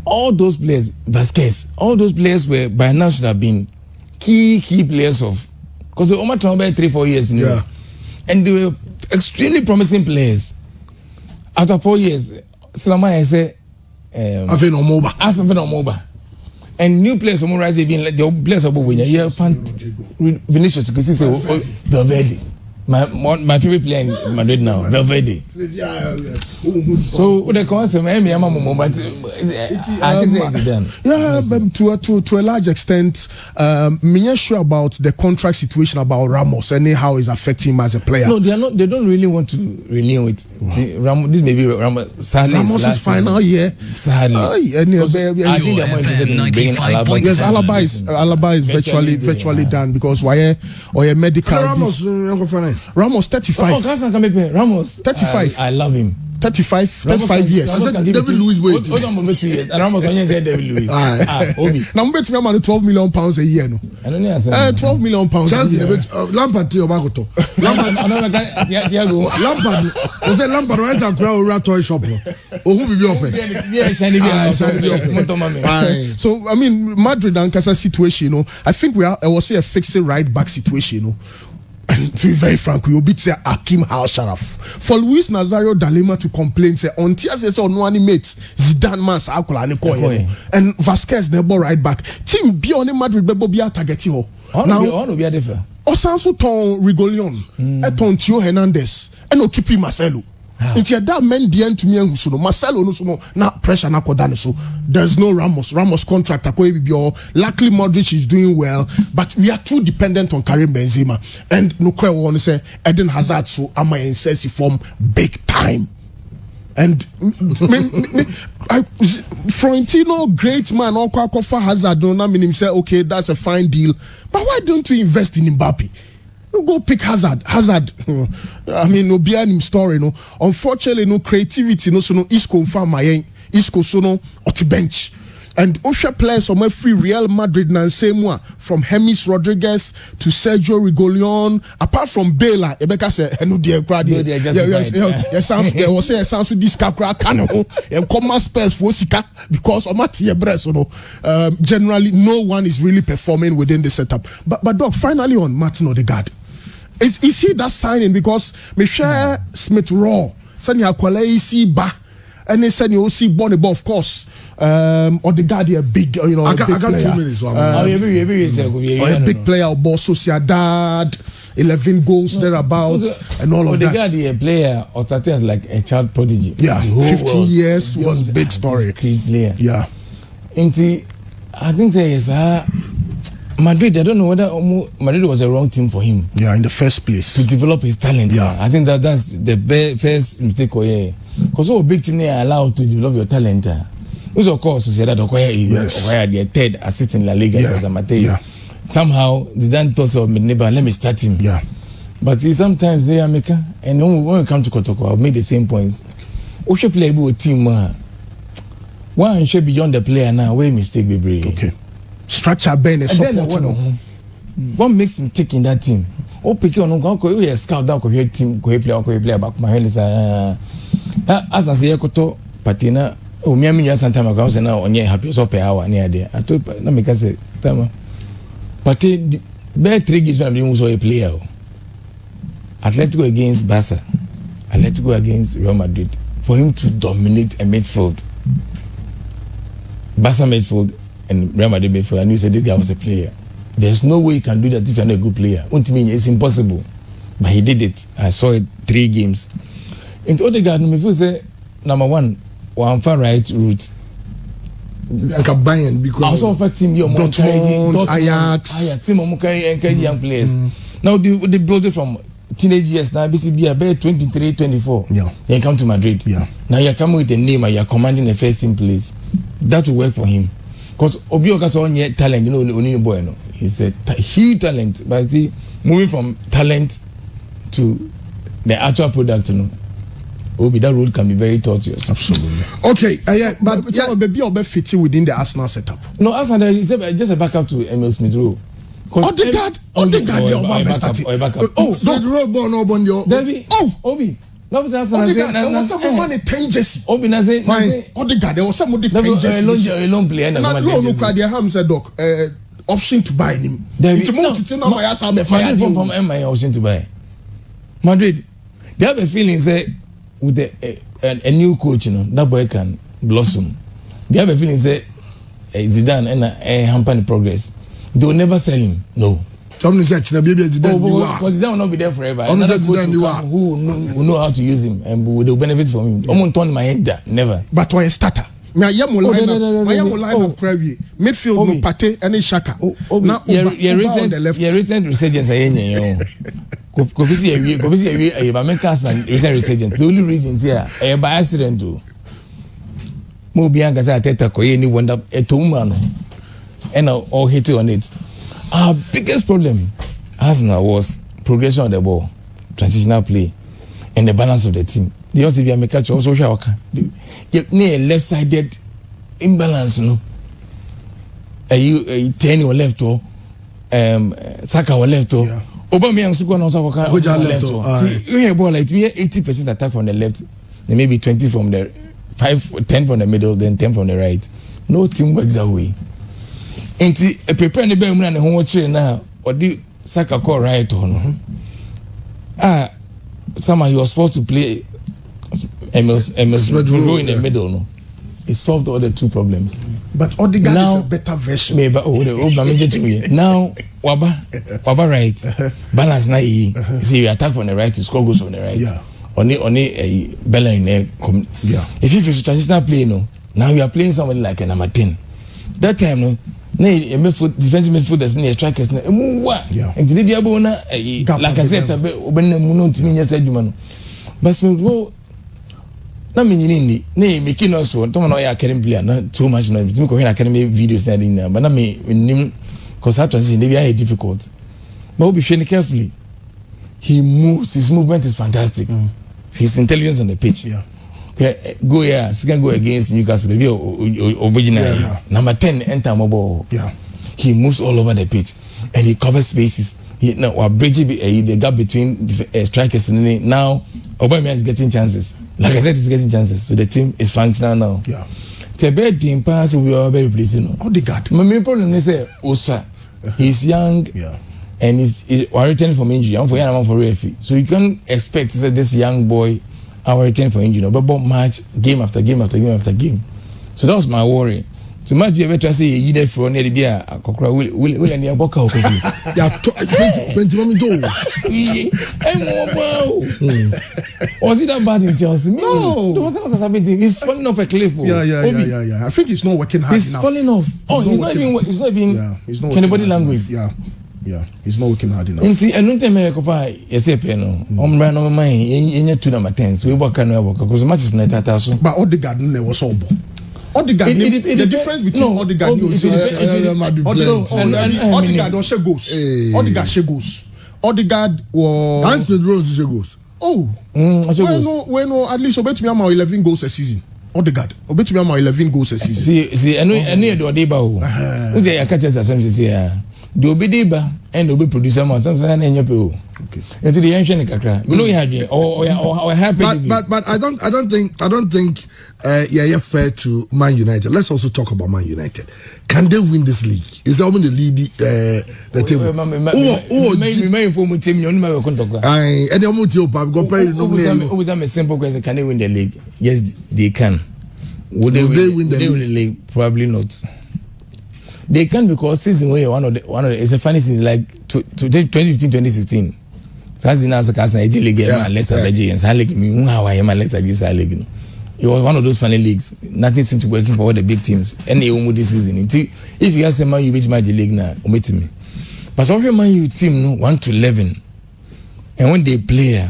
all those players, Vasquez, all those players were by now should have been key players of, because they only about 3-4 years, you know, and they were extremely promising players. After 4 years, Salama say, Asafo no mobile. And new players are rise even like the players of winner. Yeah, Vinicius because he say Valverde. My favorite player in Madrid now, Valverde. So the concept, I but to a large extent, me not sure about the contract situation about Ramos and how it's affecting him as a player. No, they are not. They don't really want to renew it. Ramos, this may be Ramos. Sadly, Ramos' final year. Sadly, I think they're more interested in bringing Alaba. Yes, Alaba is virtually done because why or a medical. Ramos 35. Ramos 35. I love him. 35 years. David Luiz wait. Hold on, 2 years. And Ramos only said David Luiz. Obi. Now bet me man £12 million a year no. I don't know. £12 million. Lampard to Obagoto. Lampard. Was it Lampard right a crowd toy shop? Oh, who be open? So I mean Madrid and Casa situation, you know. I think I was say a fixed right back situation, you know. And to be very frank, we will beat Hakim Al-Sharaf. For Luis Nazario Dalema to complain, say, on TSS or no animate, Zidane Mas Akula and Vasquez, the ball right back. Team be on Madrid, Bebo be a target. Now, be a differ. Osanso ton Rigolion, Eton Tio Hernandez, and Okipi Marcelo. Into that men the end to me and Marcelo no so na pressure na kodane so there's no Ramos contract luckily Modric is doing well but we are too dependent on Karim Benzema and no cry want to say Eden Hazard so am I in sense form big time and Florentino great man or for Hazard no na mean say okay that's a fine deal but why don't you invest in Mbappe? You go pick Hazard. I mean, no be any story. No, unfortunately, no creativity. No, so no Isco farm Isco so no at the bench. And Osha players from every Real Madrid na same one from James Rodriguez to Sergio Rigolion. Apart from Bela, Ebeka say, "No dear crowd, yes, sounds there was say sounds to this crowd can and common spares for Sika because of Mattia Bresso. Generally, no one is really performing within the setup. But Doc, finally on Martin Odegaard. Is he that signing because Michelle Smith Raw send you a ba and they send you see Bonnie of course Odegaard a big I got 2 minutes so a big player of Sociedad 11 goals thereabouts and all of that. Odegaard a player or as like a child prodigy 15 years was big story player I think there is Madrid, I don't know whether Madrid was a wrong team for him. Yeah, in the first place. To develop his talent. Yeah. I think that's the first mistake. Because all big team are allowed to develop your talent. Which of course, is that acquire their third assist in La Liga. Yeah. Somehow, they then thought of neighbor, let me start him. Yeah. But sometimes they are making, and when we come to Kotoko, I've made the same points. We should play with a team. One should beyond the player now, where mistake be brave. Okay. Structure Ben and support. What makes him take in that team? Oh, pick on go scout that go team go play back my head is as I say Koto Patina o me am Santa Maga say na onye happy so per hour near there. I told na make say time Pati be 3 games when I'm so a player. Atletico against Barca, Atletico against Real Madrid for him to dominate a midfield. Barca midfield and Real Madrid midfield, and you said this guy was a player. There's no way you can do that if you're not a good player. It's impossible. But he did it. I saw it 3 games. In Odegaard, if say number 1 far right route. Like a Bayern because I also offer team your more encouraging Ajax. Team encourage young players. Now they build it from teenage years now. BCB about 23, 24. Yeah. They come to Madrid. Yeah. Now you're coming with a name and you're commanding the first team place. That will work for him. Because Obioka's on yet talent, Onini boy, no. He's a huge talent, but see, moving from talent to the actual product, Obi, that road can be very tortuous. Absolutely. Okay, but maybe you'll be fitting within the Arsenal setup. No, Arsenal is just a backup to Emil Smith Rowe. Odegaard, they are best at it. Oh, so the road ball no bond your. Obi. Love says Odegaard, there was someone on 10 jersey. Obi na say Odegaard, there was someone 10 jersey. Alone player na no cry their ham said doc option to buy him. It's no my ass be fire from MI option to buy. Madrid, they have a feeling say with a new coach, that boy can blossom. They have a feeling say Zidane and hamper the progress. They will never sell him. No. Somebody said Zidane will not be there forever. Another coach who know how to use him and will benefit from him. Turn my head never. But why a starter? My lineup Kravi midfield no Pate any Shaka. Now recent resurgence Kofi see a recent resurgence. The only reason here by accident too. Mo bianca say Ateta koye ni wonder etomano and all hit on it. Our biggest problem Arsenal was progression of the ball, transitional play, and the balance of the team. The also be a make also show near left-sided imbalance, no. A 10 or left or Saka or left or Aubameyang Suko no Saka left. You hear ball like me 80% attack from the left, and maybe 20 from the 10 from the middle, then 10 from the right. No team works that way. And prepare the bell and the home watch now or the Saka call right on. Somehow he was supposed to play Emils go in the middle, no. It solved all the two problems. But Odegaard is a better version. Now Waba right. Balance na you see you attack from the right to score goals from the right. Yeah. Only Bella in there if you transitional play, no. Now you are playing somebody like a number 10. That time, no. Defensive midfielders near strikers. Yeah. And the Diabona like I said, but na me ni making us one to no ya academy player not too much no me ko academy videos na din na but na me nim cause that transition dey very difficult but we be training carefully. He moves, his movement is fantastic. His intelligence on the pitch. Yeah. Okay, go here, second go against Newcastle maybe original number 10 enter mobile. Yeah. He moves all over the pitch and he covers spaces. Or bridging the gap between strikers and now Aubameyang is getting chances. Like I said, he's getting chances. So the team is functional now. Yeah. The bad team pass we are very pleased, Odegaard. My main problem is Osa. He's young. Yeah. And he's returning from injury. I'm for referee. So you can't expect to say this young boy our return for injury. But match game after game after game after game. So that was my worry. So much you ever try to say you there for near the beer will and your book out of you. Yeah, 20 minutes. Was it that bad in Chelsea? No. He's falling off a cliff. Yeah. I think he's not working hard enough. He's falling off. He's not even can body language. Yeah. He's not working hard enough. Until and don't me Kofi yese pe no. Omra no man enye 2 number 10. So we work no work because match is not that so. But Odegaard no was all. Odegaard, the difference between Odegaard Odegaard or share goals. Odegaard share goals. Odegaard was. Hans with Rose share goals. Oh, no. At least obey to me 11 goals a season. Odegaard obey to me 11 goals a season. See, I know do Odeba o. Who say I catch us some say the Obedeba and the producer man something na enye pe o. Okay. Into the ancient kakra. You know you had or happy. But I don't think fair to Man United. Let's also talk about Man United. Can they win this league? Is that only the lead the table? A simple question. Can they win the league? Yes, they can. Would they win the league? Probably not. They can because season where one of the it's a funny season like 2015-2016. So as in answer Adjei league and let's Adjei and Salig me how I am let's Adjei. It was one of those funny leagues. Nothing seemed to be working for all the big teams. Any this season. If you have a Man U which Adjei league now, omit me. But some of your Man U team 1 to 11, and when they play,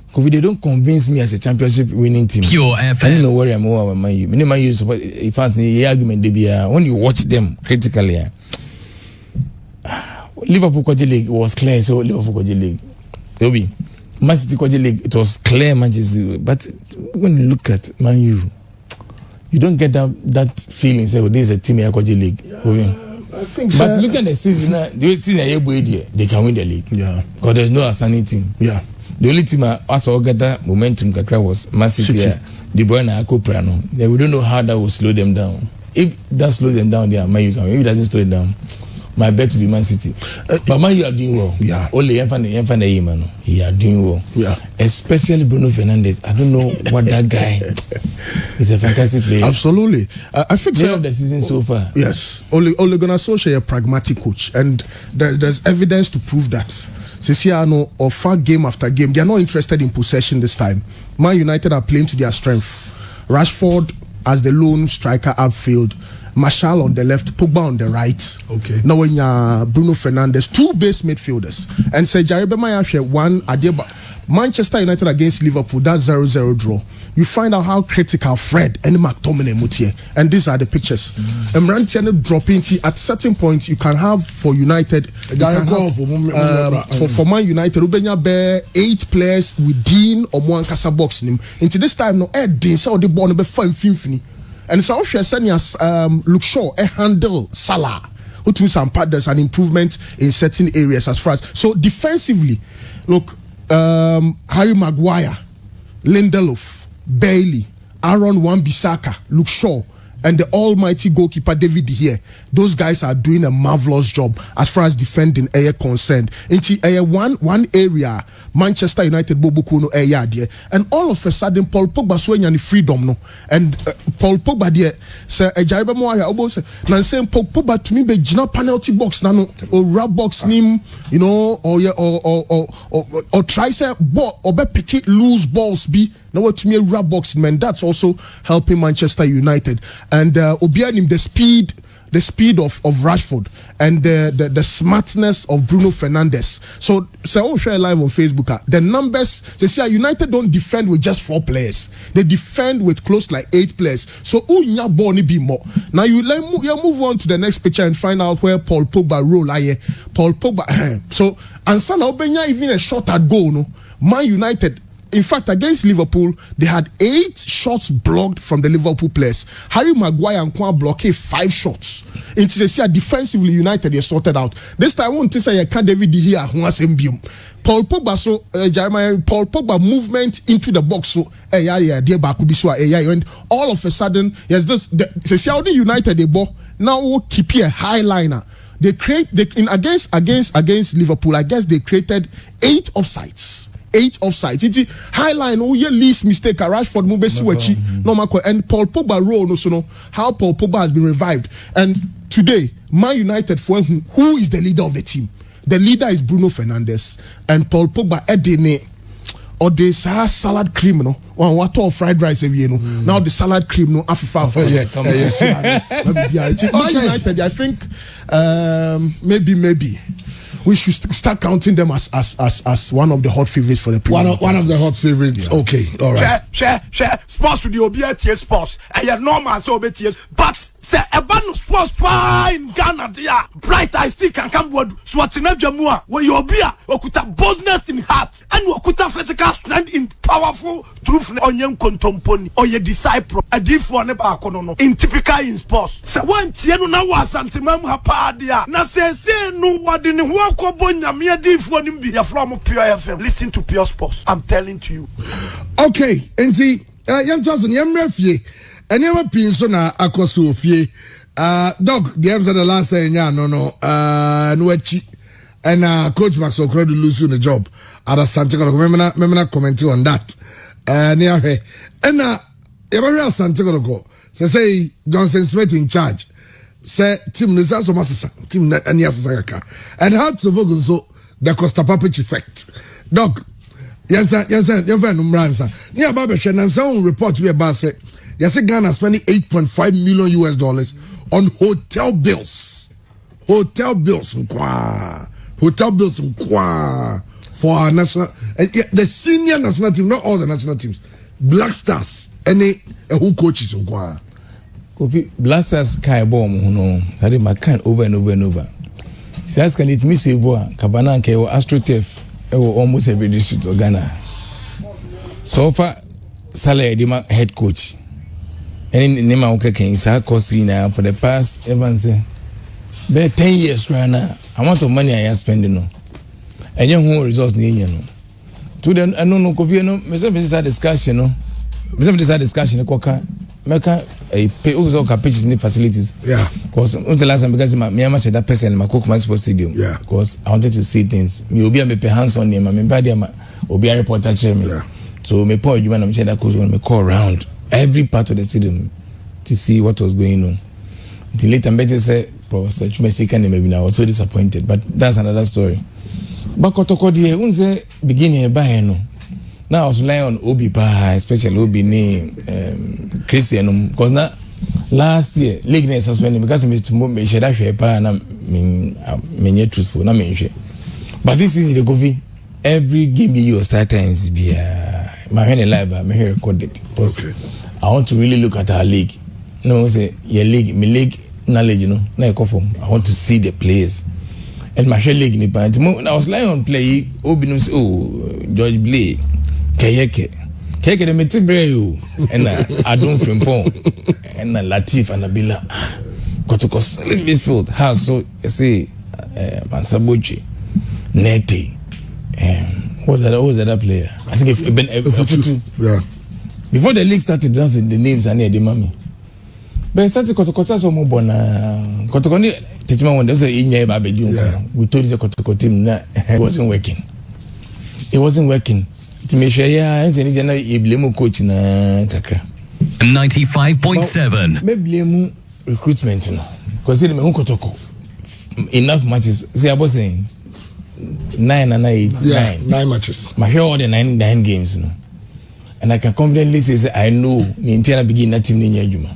because they don't convince me as a championship winning team. Pure FM. I don't know where I'm over Man U. Many Man U support fans the argument they be when you watch them critically. Liverpool Adjei league was clear, so Liverpool Adjei league. Obi, Man City Adjei league it was clear Manchester, but when you look at Man U, you don't get that feeling. Say, this is a team Adjei league. think. But look at the season. The season they can win the league. Yeah. Because there's no outstanding team. Yeah. The only team I also get that momentum kakra was Man City. De Bruyne and Koprano. Then we don't know how that will slow them down. If that slows them down, they are Man U. If it doesn't slow them down, my bet to be Man City. But Man U are doing well. Yeah. Only he are doing well. Yeah. Especially Bruno Fernandes. I don't know what that guy. He's a fantastic player. Absolutely. I think Player of the season so far. Yes. Ole Gunnar Solskjaer a pragmatic coach, and there's evidence to prove that. Sisiano offer game after game. They are not interested in possession this time. Man United are playing to their strength. Rashford as the lone striker upfield. Martial on the left, Pogba on the right. Okay. Now when Bruno Fernandes, two base midfielders, and say Jaribe Mayashe one Adjei. Manchester United against Liverpool, that 0-0 draw. You find out how critical Fred and McTominay Mutier, and these are the pictures. Mrantiano dropping at certain points you can have for United. For Man United, Ubenya bear 8 players within or one casa box name. Into this time no Ed so the ball be fine finfini. And so she said yes look sure a handle Salah. Which means there's an improvement in certain areas as far as so defensively. Look, Harry Maguire, Lindelof, Bailey, Aaron Wan-Bissaka, Luke Shaw, and the almighty goalkeeper David De Gea. Those guys are doing a marvelous job as far as defending air concerned. Into one area, Manchester United Bobukuno area there, and all of a sudden Paul Pogba swing and freedom no, and Paul Pogba there say Adjei Moya almost now saying Paul Pogba to me be jina penalty box nano or rub box nim, you know, or try say ball or be pick it loose balls be. Now what to me a rub box man, that's also helping Manchester United. And Obianim the speed of Rashford and the smartness of Bruno Fernandes. So share live on Facebook. The numbers they say United don't defend with just 4 players. They defend with close like 8 players. So unya boni be more. Now you move on to the next picture and find out where Paul Pogba role aye. Paul Pogba. So and Sana Obenya even a shot at goal no. Man United. In fact, against Liverpool, they had 8 shots blocked from the Liverpool players. Harry Maguire and Kwan blockade 5 shots. Into the defensively United they sorted out. This time I want to say I can't David De Gea who has Paul Pogba so Paul Pogba movement into the box so and all of a sudden yes this the United they ball now keep a high liner. They against Liverpool. I guess they created 8 offsides. 8 offsides. It's high line. Oh, yeah, least mistake. Rashford move and Paul Pogba role. No, so no. How Paul Pogba has been revived. And today, Man United for who is the leader of the team? The leader is Bruno Fernandes and Paul Pogba. Edene or the salad cream, no. What all fried rice every no. Now the salad cream, no. Afifa. Man United. I think maybe. We should start counting them as one of the hot favorites for the Premier League. One of the hot favorites. Yeah. Okay, all right. Share. Sports with the OBTS sports. And you're normal so OBTS. But say a band of sports fine Ghana there. Bright I see can come word. So what's in Jamua where you beer okuta boldness in heart and okuta physical strength in powerful truth on young contomponi or your disciple. A different one about in typical in sports. So one tienu na was antimam hapadia. Na say no what in from Pure FM. Listen to Pure Sports. I'm telling to you. Okay, and see, young Johnson, young refugee, and you have been so na akosofie. Dog, the answer the last time, no, and Coach Max Okredo lose the job at Santiago. Remember commenting on that. Near her, and every Santiago say Johnson Smith in charge. Say team results of Massa team and Yasaka and how to vote so the Costa Papich effect. Dog, yes, Numransa. Near Babashan and some report we about say yes, Ghana spending $8.5 million on hotel bills for our national the senior national team, not all the national teams. Black Stars, who coaches Kofi Blasters kai bomb no that my kind over and over. Says can it miss a boy Cabana ke or AstroTurf almost every district of Ghana. So far salary the head coach. And in Nema okay can say cost for the past even say Be 10 years right now. Amount of money I am spending no. And you who results ni no. To then I no Kofi no. Me say this discussion no. Me say this discussion ko ka. Meka a pay also pages in facilities. Yeah. Because until last time because me am say that person in my Kokuma Sports Stadium. Yeah. Because I wanted to see things. Me obi am pay hands on them. Me body am obi a reporter check me. Yeah. So me point you man am say that coach when me call around every part of the stadium to see what was going on. Until later Mbete say Professor Chumesika maybe now I was so disappointed, but that's another story. But Kotoko die unze beginning by no. Now I was relying on Obi Pa, especially Obi name Christian because now last year league name suspended because me share that share pa na me truthful na me share. But this is the Kofi. Every game you start times be my hand live me here recorded because I want to really look at our league. No say your league, my league knowledge you know na form. I want to see the players. And my league ni pa. I was lying on play Obi no say George Blake Keke de metibre you and I don't frimpon and Latif and Abila Kotokos midfield how so you see Mansabochi Nete what was that player I think if yeah before the league started announcing the names and the mommy but started Kotokota so mo bona Kotokoni teaching one they say inya ba bedu we told the Kotoko team na it wasn't working to me share ya nse ni jana e blame coach na kakra 95.7 me blame recruitment no consider me Kotoko enough matches say about saying 9 and 8 9 matches my share all the 9 games no and I can confidently say I know the entire beginning that team ni adwuma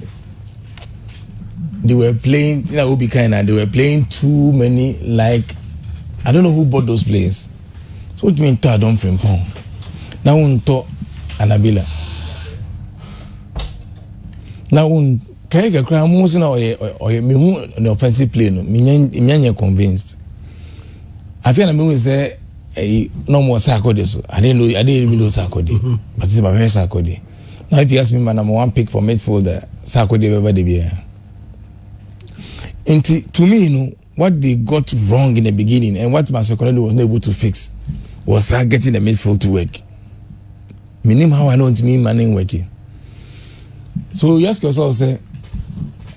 they were playing you know Obi kind and they were playing too many like I don't know who bought those players so what mean to don't frame pong na unto Anabila na un kaya kra mo se na oye me hu the offensive play no me nyanya convinced afia na me hu say no more Sakode so I didn't even know Sakode but it's my first Sakode now if you ask me my number one pick for midfielder Sakode ever dey be to me you know what they got wrong in the beginning and what Masokone was not able to fix was getting the midfield to work. Minim how I know to me manning working. So you ask yourself, say,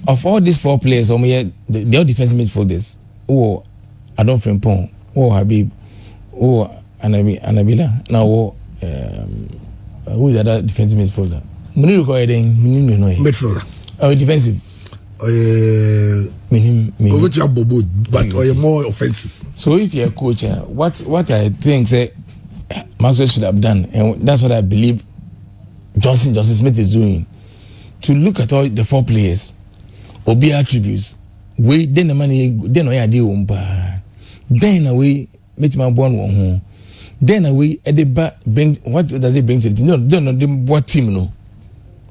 of all these 4 players, they are defensive midfielders. Oh, I don't frimpong. Oh, Habib. Oh, Anabila. Now, who is the other defensive midfielder? Midfielder. Oh, defensive. But more offensive. So if you're a coach, what I think say Maxwell should have done, and that's what I believe Johnson Smith is doing, to look at all the 4 players, Obi attributes, we then the money then I idea then away make my born one home, then away at the back bring what does it bring to the team? No, don't know what team no.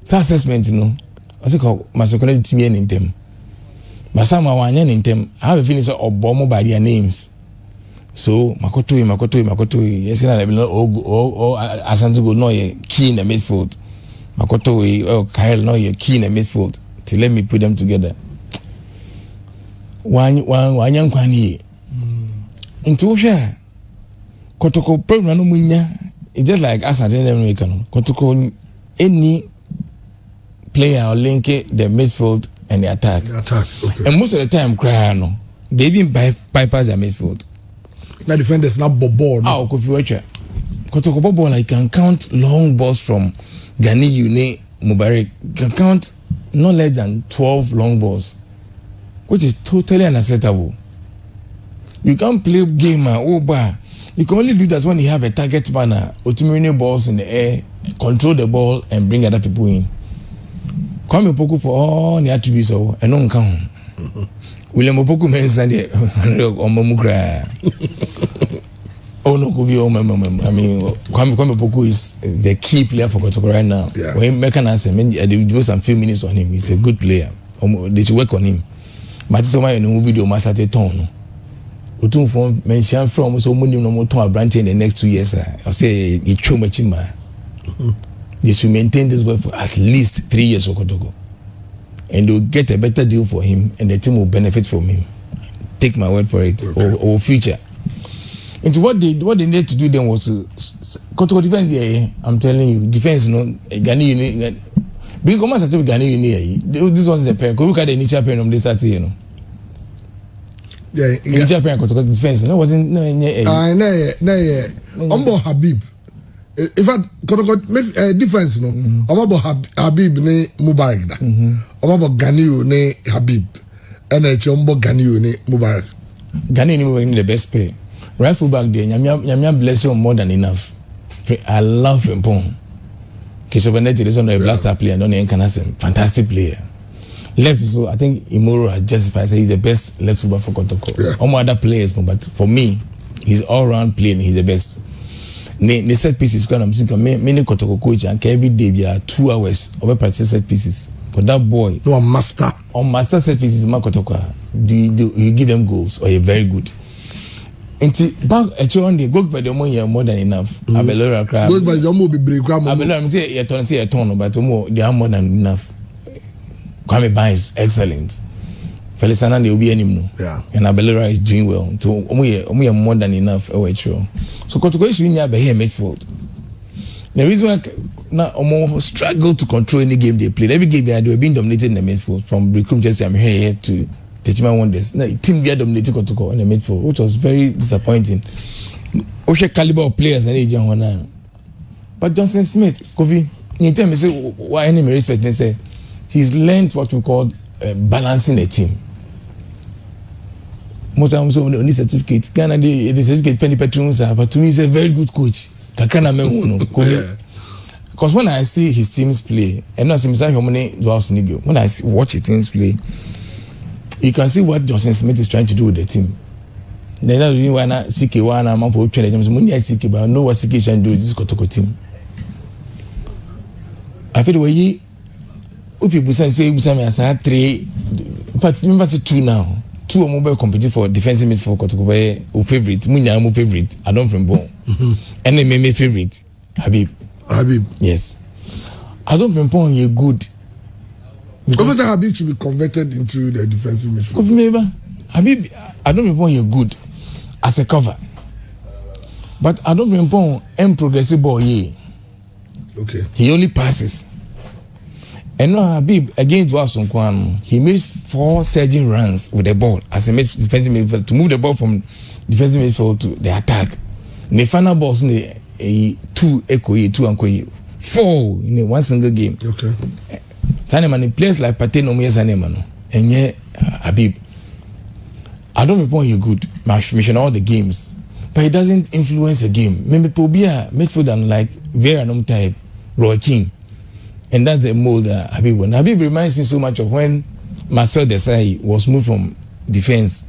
It's assessment no. I think Masokone team in them. But some are one in them. I have a feeling so Obomo by their names. So Makotui. Yes, I will not Asantu go no key in the midfield. Makotui or Kyle no key in the midfield. To let me put them together. One young kwani. Into share. Kotoko problem no munya. It's just like Asantu Kotoko any player or link it, the midfield and the attack. Okay. And most of the time, they even bypass the midfield. Now defenders not ball. Oh, Kofi Wacha. Kotoko ball, I can count long balls from Gani Yune Mubarak. Can count no less than 12 long balls, which is totally unacceptable. You can't play game, you can only do that when you have a target banner, ultimately balls in the air, control the ball, and bring other people in. Kwame Opoku for all the attributes of and non count. William Opoku mentioned it on Mamukra. Oh no, Kofi, I mean, Kwame Opoku is the key player for Kotoko right now. Yeah. When Mechanism, they do some few minutes on him. He's a good player. They should work on him. But it's my new video, Master Tone. Otum from mention from so many no more to branch in the next 2 years. I say it show much in my. They should maintain this boy for at least 3 years for Kotoko. And they'll get a better deal for him and the team will benefit from him. take my word for it, or future. Into what they need to do then was to Kotoko defense. Yeah, I'm telling you, defense. Ghana being commercial to Ghana. This was the parent. Look at the initial parent of this Saturday, Yeah, initial parent Kotoko defense. No, wasn't no. Ombo Habib. In fact, Kotoko defense no. Ombo Habib ne Mubarak da. Ombo Ghana ne Habib. Ombo Ghana ne Mubarak. Ghana ne Mubarak the best player. Right fullback there, Nyamia bless you more than enough. I love him. Kishobaneti is on a blaster player, don't Enkanasem. Fantastic player. Left, so I think Imoro has justified. He's the best left fullback for Kotoko. All other players, but for me, he's all round playing. He's the best. The set pieces, because I'm thinking many Kotoko coach and every day we are 2 hours over practice set pieces. For that boy, no master. On master set pieces, Kotoko, you give them goals or you're very good. Inti back actually on the goalkeeper the money more than enough. Abelora crab. Goalkeeper is almost be break. Abelora say you turn but they are more than enough. Kwame Ban is excellent. Felisana they will be anymore. Yeah. And Abelora is doing well. So omu more than enough. So Kotoko is doing be here midfield. The reason why now omu struggle to control any game they played. Every game they are being dominated in the midfield from Brikum Jesse I'm here to Techima Wonders. Now, team be dominating Kotoko in the midfield, which was very disappointing. Oshe caliber of players and agent one now. But Johnson Smith, Kofi, in time, say why any respect, they say he's learned what we call balancing a team. Most times, only certificate. Ghana, the certificate penny petrons, but to me, he's a very good coach. Kakana Mehuno, Kofi. Because when I see his teams play, and not himself, when I watch his teams play, you can see what Johnson Smith is trying to do with the team. They're not doing one CK1 and man for training. CK, but I know what CK is trying to do with this Kotoko team. I feel the way if you say I had 3, but remember 2 now. 2 mobile competing for defensive midfield for Kotoko. Who favorite? Munya my favorite. I don't from Bon. And then my favorite Habib. Yes. I don't from Bon. You're good. Officer Habib should be converted into the defensive midfield. Habib, I don't remember you're good as a cover, but I don't remember any progressive ball here. Okay. He only passes. And now Habib against Watson Kwan, he made 4 surging runs with the ball as a defensive midfield to move the ball from defensive midfield to the attack. The final balls in the 2 echo 2 and 4 in one single game. Okay. Taneman players like Pateno Muyazanema and yeah, Habib. I don't report you good. Mission all the games, but it doesn't influence the game. Maybe Pobia midfielder like Veranum type Roy King, and that's the mold that Habib won. Habib reminds me so much of when Marcel Desailly was moved from defense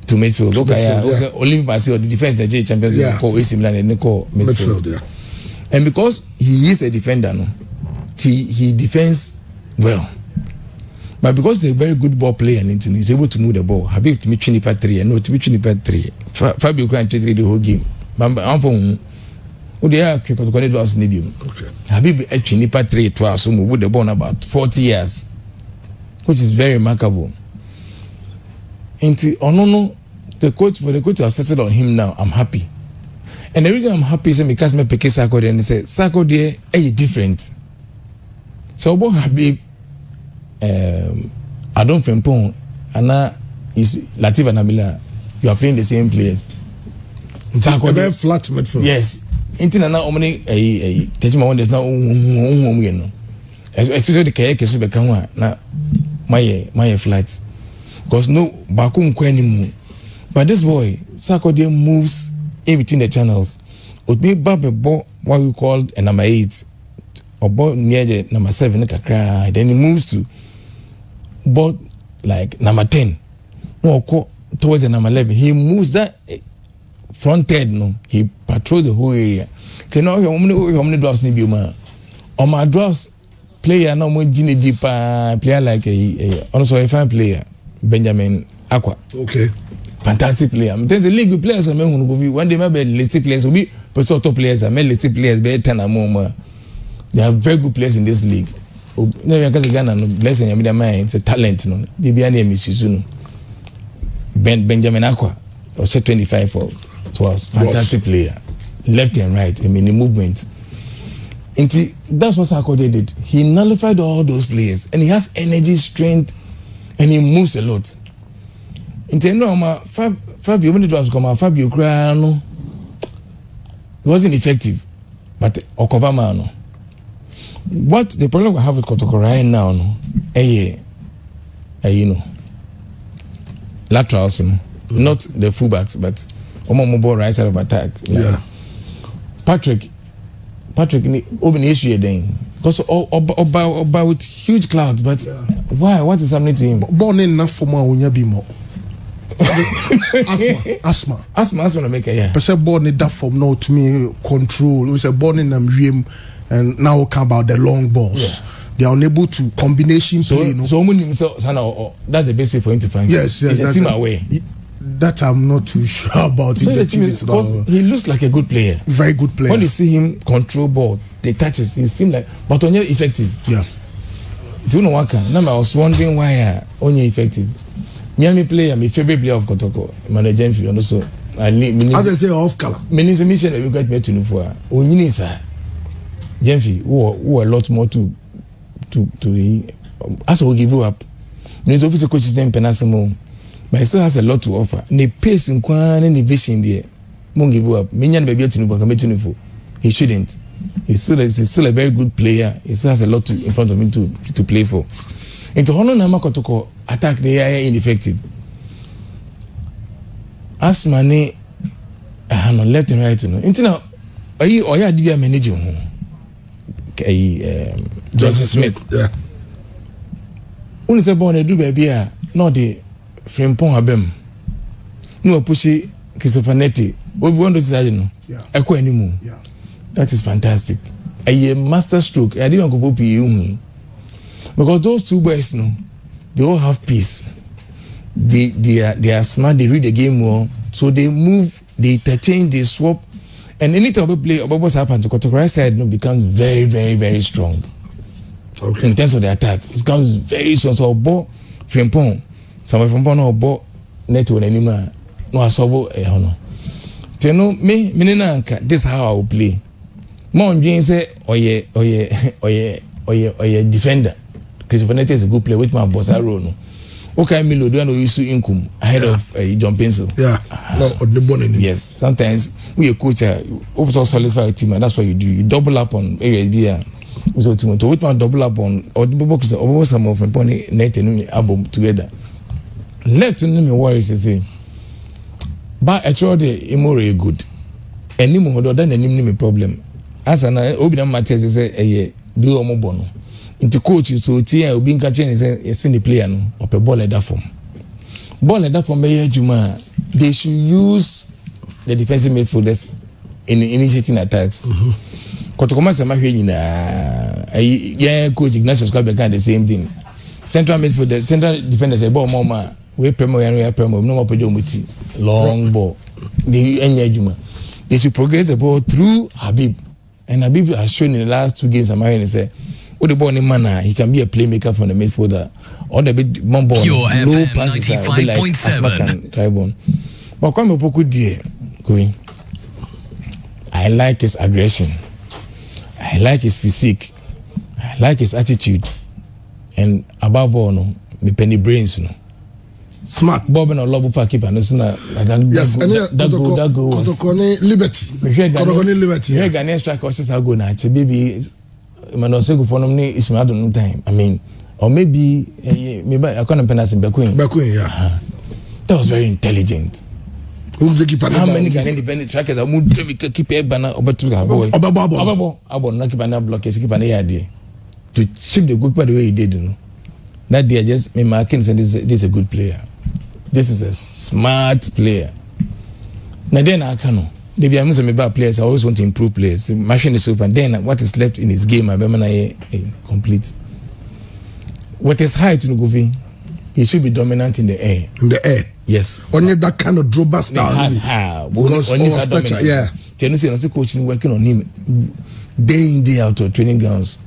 to midfield. Okay, Olympic Marcel, the defense the Adjei champions call AC Milan and they call midfield. And because he is a defender, no, he defends well, but because he's a very good ball player and he's able to move the ball. Habib to me Chinipa 3 and no to me Chinipa 3. Fabio can trade the whole game. I'm from who they are Kotoko do us need him. Habib Chinipa 3 twice so move the ball about 40 years, which is very remarkable. Into Onono, the coach has settled on him now. I'm happy, and the reason I'm happy is because me pick Sako there and say Sako there is different. So about Habib. I don't Frempong and now is Latif and Nabila. You are playing the same players. A very flat midfield. Yes. Intina na omni Techima Wonders now especially the Kaya Kesu Bekanwa na my flights. Because no Bakum Kwenimo. But this boy, Sako there moves in between the channels. Would be Babe ball what we called a number 8 or ball near the number 7 then he moves to ball like number 10 no towards the number 11. He moves that front head, no, he patrols the whole area. So now how many drafts need you man? On my drafts player no more Gini deeper player like also a fine player Benjamin Aqua. Okay. Fantastic player. I'm telling the league with players who go be one day maybe listed players will be top players and listed players be 10 or more. They are very good players in this league. Never because Ghana no blessing your mind it's a talent no. They be any misuse no. Benjamin Aqua, also 25 for 12, fantastic player, left and right, I mean the movement. And that's what Sarko did. He nullified all those players, and he has energy, strength, and he moves a lot. Fabio, when it was come, Fabio Crano, he wasn't effective, but Okobama no. What the problem we have with Kotoko right now, you know, laterals, not the fullbacks, but Omo right side of attack. Yeah. Patrick, open issue then because about with huge clouds, but why? What is happening to him? Born enough for more when you be more. Asthma to make a yeah. Person born in that form now to me control. We say born in them and now come about the long balls. Yeah. They are unable to combination play. So that's the best way for him to find. Yes, it's a team away. That I'm not too sure about. So the team is because he looks like a good player. Very good player. When you see him control ball, the touches, he seems like, but only effective. Yeah. Do you know what? Now I was wondering why only effective. Miami player, my favorite player of Kotoko, manager and also. As I say, off color. Many mission we got me to know for. Only sir, Jemfi, who a lot more to as we give you up. Means officer coaches them penasimo. But he still has a lot to offer. The pace in Kwan and the vision there. Won't give up. Minyan baby to know he shouldn't. He's still a very good player. He still has a lot in front of him to play for. And to honor Nama Kotoko attack the AI ineffective. As money left and right, you know. Until now, are you or you be a manager? Joseph Smith. Yeah. Only say born a do baby, not the Frimpong Abem. No pushy Christopher Netti. What we want to say, no. Echo anymore. Yeah. That is fantastic. A master stroke. I didn't go to because those two boys, no, they all have peace. They are smart. They read the game well, so they move, they interchange, they swap, and anytime we play, what's happened to Kotoko right side, no, becomes very, very, very strong. Okay. In terms of the attack, it becomes very strong. So, ball Frimpong, some Frimpong no ball net on anima no asobo hono. Teno me nanka. This is how I will play. Mon Jane say oye defender. Christopher Netti is a good player. Which man boss I no. Okay, Milo do no issue income ahead of John Pencil. Yeah, no, the bonnet. Yes, sometimes we a coach, also solidify a team, and that's what you do. You double up on area B. So to which man double up on or the box or some of them pony net and album together. Let to me worries to say, but actually, immoral good. Any more than any problem. As an Obinan Matthias say, do a mobono. Into coach, so Tia being catching is in the player of a ball at that form. Ball at that form, Juma, they should use the defensive midfielders in initiating attacks. Kotokoma Samahina, coach Ignatius Club can the same thing. Central midfielder, central defenders, a ball more, we promo and we are promo, no more pedomuti, long ball. They Juma. They should progress the ball through Habib. And Habib has shown in the last 2 games, Samahina say, with the ball in manner, he can be a playmaker from the midfielder. Or the bit more ball, low passes, like Asma can Tribune. But come up with dear, going. I like his aggression. I like his physique. I like his attitude. And above all, no, me penny brains, no. Smart. Bob and a lobo for keeper, no sooner. Yes, and that go. Liberty. Kotokone Liberty. Yeah, Ghanaian strikers are going now. Baby, man, also go for no time. I mean, or maybe I can't pronounce him. Bakuin, yeah. That was very intelligent. How many Ghanaian independent strikers are moved to keep a banner over to Abo, not keep an block, keep an idea to chip the good by the way he did, you know. That day, just me marking said this is a good player. This is a smart player. Now then I can they be amused me bad players. I always want to improve players. The machine is over. Then what is left in his game, I remember complete. What is high to Kofi? He should be dominant in the air. In the air. Yes. Only that kind of drawback style. Yeah. Tenusi also coaching working on him day in day out to training grounds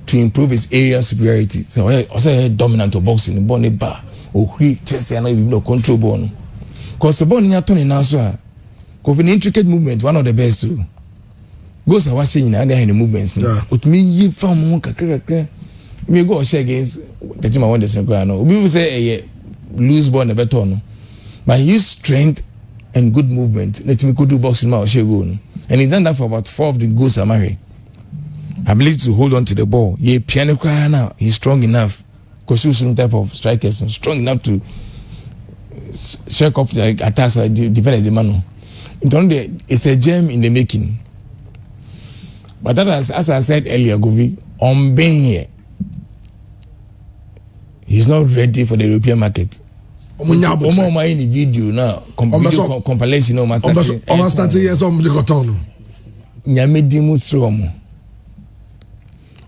to improve his area superiority. So I also dominant to boxing, bonnet bar, or test and no control ball. Because the ball in your turn now, so Kofi intricate movement, one of the best too. Goes are watching in the movements. With me, you found one kakaka. We go share against the team I want to say. People say a loose ball never turn, but he used strength and good movement. Let me go do boxing now. She go, and he done that for about 4 of the goals are married. Ability to hold on to the ball. He piano cry now. He's strong enough. Because he's some type of strikers strong enough to shake off the attacks or defend the man. It's a gem in the making. But that as I said earlier, Govi, on being here, he's not ready for the European market. Any video now, compilation no matter.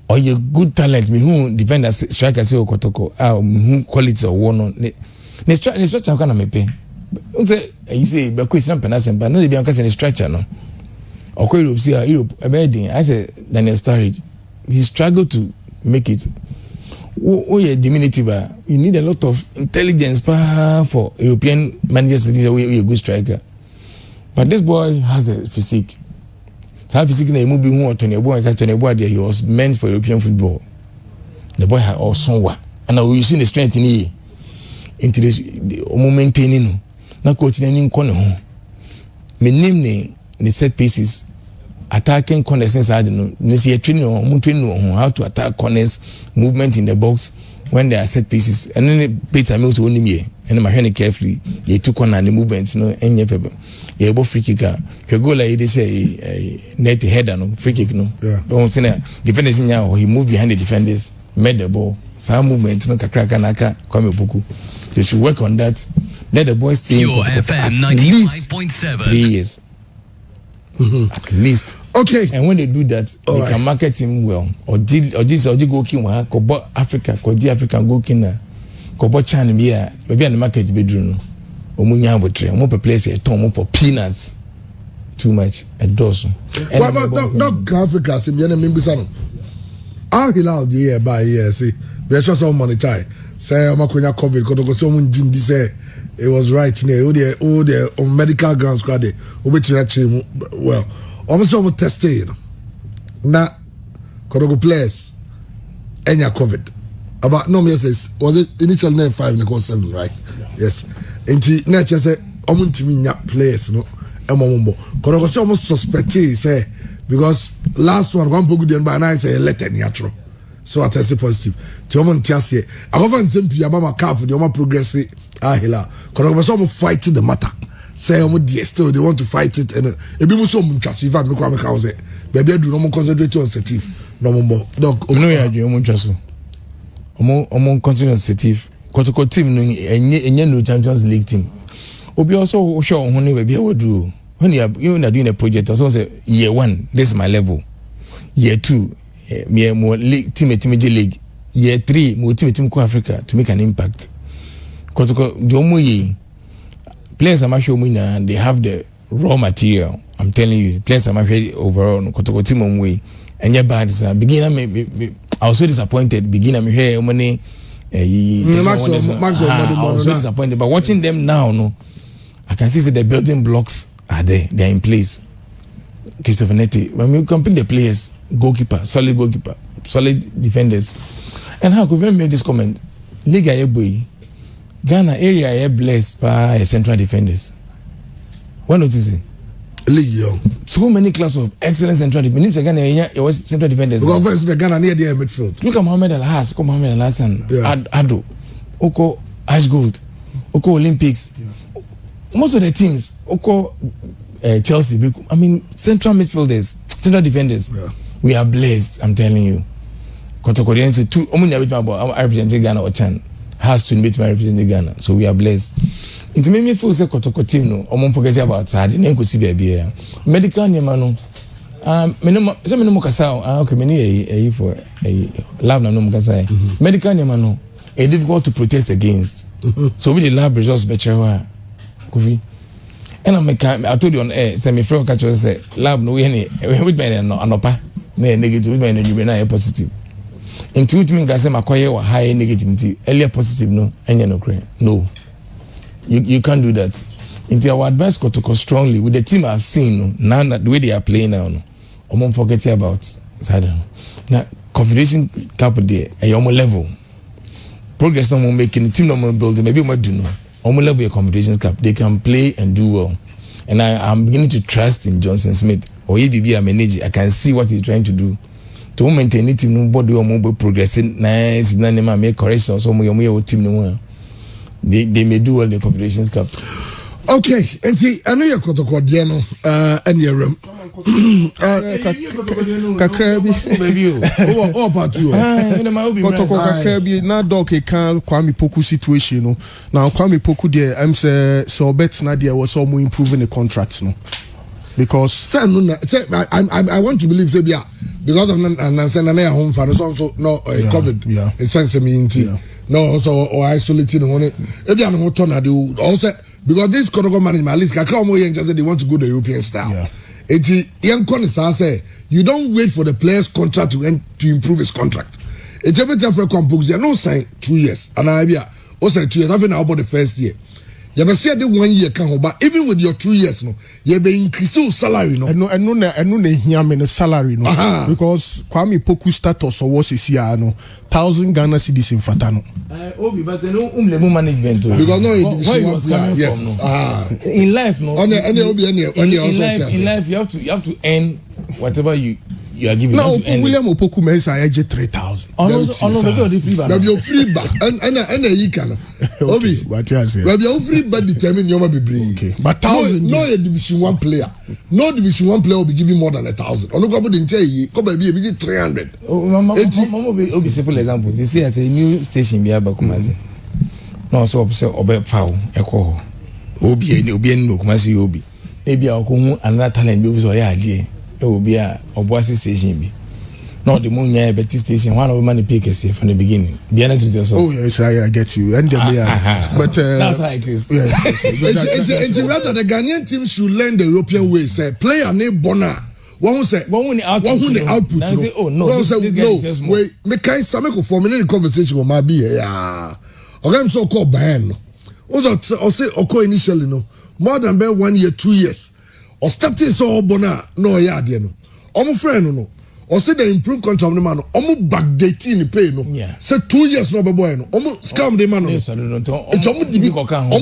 Or your good talent, me who defender striker say okotoko, who quality of one. Ne stretcher kana me pay. You say be ko isna penasem but no dey be anka say stretcher no. Oko Europe see Europe abedin. I say Daniel Sturridge, he struggled to make it. Oh yeah, diminutive. You need a lot of intelligence for European managers to say we a good striker. But this boy has a physique. So physique na emu bi hu otone boy ka tone boy there, he was meant for European football. The boy had also what. And now you see the strength in here. Into this maintaining no. Na coach na nin kono ho. Me nim ne the set pieces attacking corners inside no. Ne see training on how to attack corners, movement in the box when they are set pieces. And then Peter Mills only me. And my hand carefully. He took on the movements no any paper. He both free kicker. He go like they say net header no free kick no. Don't say defenders in here he moved behind the defenders, made the ball. Some movement no kakraka naka come buku. They should work on that. Let the boys stay Pure FM 95.7 3 years. At least. Okay. And when they do that, they can market him well. Or go king wa ko Africa, ko African go king na. Ko Chan bia, maybe on the market bedroom. Omunya abotre, omo pe place e ton for peanuts. Too much a dozen. Well, not Africa, sim yene mimbisa no. Al Hilal the year by year, see. We just some money tie. Say amakonya COVID ko to so mun jim say it was right near all the on medical grounds squad dey obetiri actually well almost tested you know na kodogo players enya COVID about no me says was it initial 5 and 7 right yes enti na che say omuntimi nya players no emombo kodogo say almost suspect say because last one pogu den by night say letter ni atro so I tested positive to omontiase I go find some people about calf the omo progress ahila kodogo so fighting the matter say still they want to fight it and ebi mu so mutwa so even me kwa me ka say baby adu no mo concentrate on sensitive no mo donc no ya adu mo ntwa so omo continue sensitive kotoko team no enye no Champions League team obi also show ho ne baby e wadu when you are doing a project also say year 1 this is my level year 2 me more league team league year 3 mo team ko Africa to make an impact kotoko do mo yi players am show me na they have the raw material. I'm telling you, players am overall no kotoko team on way enye bad sa beginner me I was so disappointed beginner me hear money I was so disappointed but watching them now no I can see that the building blocks are there, they're in place. Christopher Netti, when we can pick the players, goalkeeper, solid defenders. And how could we make this comment? Liga Eboy, Ghana area is blessed by central defenders. What notice it? League young. So many class of excellent central defenders. Ghana area was central defenders. Because first the Ghana near the midfield. Look at Mohamed Al-Has, Mohamed Al-Hassan, Ado, Oko Ashgold, Oko Olympics. Yeah. Most of the teams, Oko Chelsea, I mean central midfielders, central defenders. Yeah. We are blessed, I'm telling you. Kotoko Dense two I represent Ghana or Chan has to meet my representing Ghana. So we are blessed. It made me feel say Kotoko team no omo forget about sad and go see baby. Medical nyama no. Some no kasa okay many for a lab na no kasa. Medical nyama no a difficult to protest against. So we the lab results better Kofi. And I told you on air say me friend catch say lab no we with me no anopa na negative with me no you na positive. Into which means I say makoye wa high negativity earlier positive no enya no cray. No. You can't do that. Into our advice Kotoko strongly with the team I've seen now the way they are playing now. No, I'm forgetting about. I don't know. Now Confederation Cup there, a level. Progress no more making the team no more building. Maybe we do know. Level your Confederation Cup, they can play and do well. And I'm beginning to trust in Johnson Smith or ABB manager. I can see what he's trying to do. To maintain it, nobody or mobile progressing nice, none of make corrections. So my team no they may do well the Confederations Cup. Okay, and see, I know you're going to go Diano and your room. Oh, about you. Kakrabi na dog can Kwame Poku situation. No, now Kwame Poku there. I'm say so bet Nadia was all more improving the contracts. No, because I want to believe Sebia because of Nansanana home for so no COVID. Yeah, it's sensitivity. No, also or isolating on it. If you are not turn also. Because this Kodogo management, at least Kakramo just said they want to go the European style. Yeah. Say you don't wait for the player's contract to improve his contract. It's every time for a compose, no sign 2 years. And I be also 2 years. Nothing about the first year. You ever see the 1 year can but even with your 2 years, no, you be increase your salary, no. And no, hear me the salary, no, because Kwame Poku status or was his year, no, 1,000 Ghana cedis in Fatano. Obi, but no, management. Because no, where he was coming yes. from, no. In life, no. In life, you have to earn whatever you are giving. Now, William Opoku Mensa Adjei 3,000. No, free bar. You're free bar, and you can. Obi, what you say? You're free bar determine you be bring. Okay, but 1,000. No, a Division 1 player. No Division 1 player will be giving more than 1,000. On the go didn't tell you, come be 300. Obi simple example. You see, as a new station be aba Kumasi. No, so obe foul eko. Obi no Kumasi Obi. Maybe I go another talent be so ya Adjei. It will be a Obuasi station be. Not the moon yeah, Betty station. One of the money pickers from the beginning. Be honest with yourself. Oh yes, I get you. And but that's how it is. Yes. It's rather the Ghanaian team should learn the European way. Say play a name bona. One who say one output. Now say oh no. One say no. Wait, me kind some for me the conversation with my be yeah. Okay, I'm so called Bayan. Also, okay initially no more than 1 year, 2 years. Or starting so bona no ya de no omo friend no or say the improve contract no man omo backdating the pay no say 2 years no be boy no omo scam the man no omo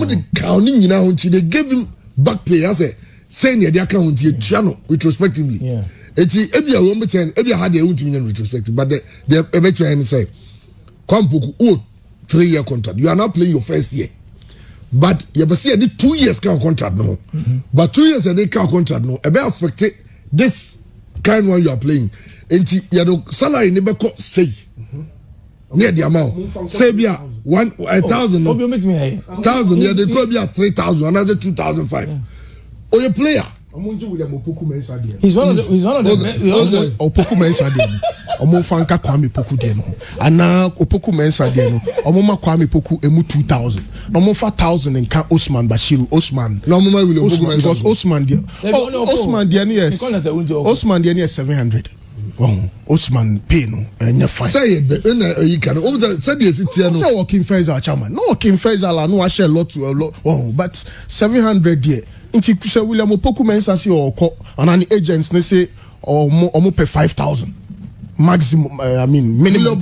the count ni nyina hunti they gave him back pay as say near the account ye no retrospectively eti ebia wo meten ebia had the hunti nya retrospective but the ebetua and say Kwampoku 3 year contract you are not playing your first year. But you ever see 2 years kind of contract no. But 2 years and they kind of contract no. It may affect this kind one you are playing. And you salary never cut say. Near the amount. Say be 1,000. 1,000. Yeah, they could be at 3,000. Another 2,005. Or your player. He's one of the. Opoku Mensa there. Omo fanka Kwame Poku there no. Ana Opoku Mensa there no. Omo ma Kwame Poku emu 2,000. No mo 4,000 and can Osman Bashiru Osman. No mo will Opoku Mensa because Osman there. Osman there yes. Osman there is 700. Osman pay no enya fine. Say it you can. Say the city no. Say working Faisal chairman. No working Faisal no I share lot to a lot. Oh, but 700 there. Inti say William Opoku Mensa si or and an agents they say or pay 5,000 maximum. I mean minimum.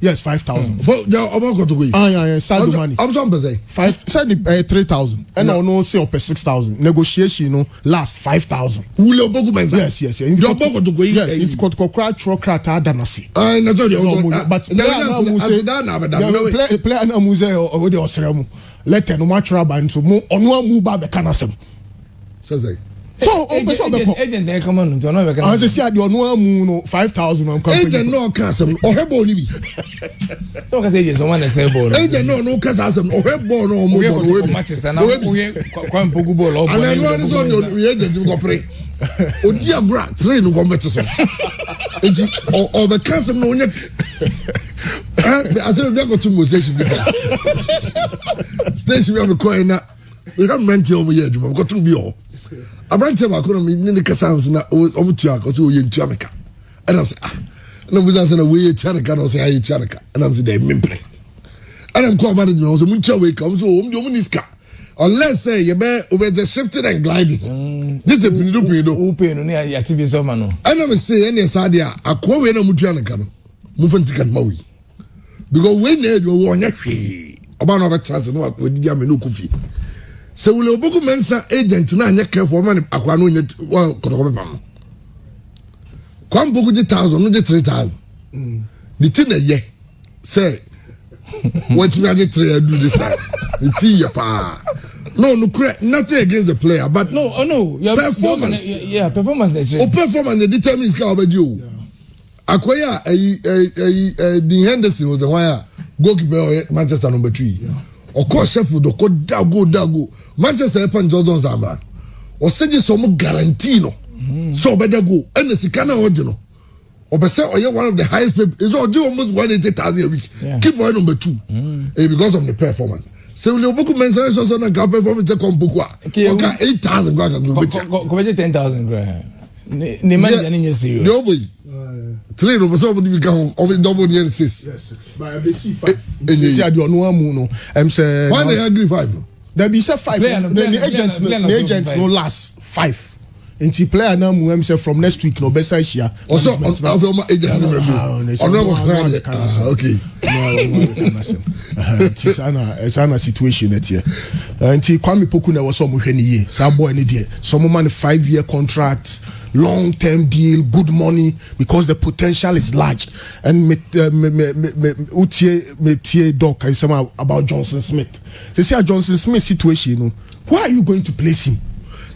Yes, 5,000. For the about to go. Yeah. Side money. I'm some say 3,000. And I no say pay 6,000. Negotiation no last 5,000. William Opoku Mensa. Yes. You about to go. Yes, it's got cry adanasi. Na so but play na muse o de osremu. Let no match ban so mo onu amu ba be kanasem. Say so agent dey come on to no be can I say the onu amu no 5,000 on company agent no kasem ohebo ni bi so ka say agent someone dey sell ball agent no kasem ohebo no mo ball we matches na we Kwampoku ball o and no one so the agent go pray odi abra train go met so enti o be kasem no onye I say we go to mo station station we go na we can rent your year we go to be all Abranche ba kono mi ni kasa na omutua ko so ye ntua meka and I'm say na buza say na we tiareka no say ayi tiareka and I'm say dey memple and I'm call management so muntua we come so omdi omuniska unless say you be over the shifting and gliding. This is pinido. Open no ya TV so ma no. I never say any sadia akwa we na mutua ne ka no. Mu fantika ma we. Because when you won ya hwe. Oba no be chance no odidi am no Kofi. Se we oboku mensa agent na anya careful man akwa no nya kotoko be pam. Kwam boku di 1000 no di 3000. The thing ye say what we are going to do this time. The thing no correct nothing against the player but no performance performance performance determines how about you. Akoya the Henderson was the one goalkeeper Manchester number 3 of course Sheffield go dago Manchester pan Jordan Zamba or say some guarantee no so better go and the Sikana original Obese Oye one of the highest paid is almost 180,000 a week. Keep for number 2 because of the performance. So we oboku mensa so na ka performance e kom boku a. Oka 8,000 go go becha. Ko becha 10,000 grand. Ne manager ni serious. No boy. 3 no so we can o double near 6. Yes, 6. By be 5. See ade onu amu no. Say why they agree 5 no? There be say 5. The agents no last 5. Nti player na mu say from next week no besa hia also of my agent okay it's an situation at here nti Kwame Poku na was so mo hwe ni ye sa boy ni de some man 5-year contract long term deal good money because the potential is large and me doc and some about Johnson Smith say Johnson Smith situation no why are you going to place him?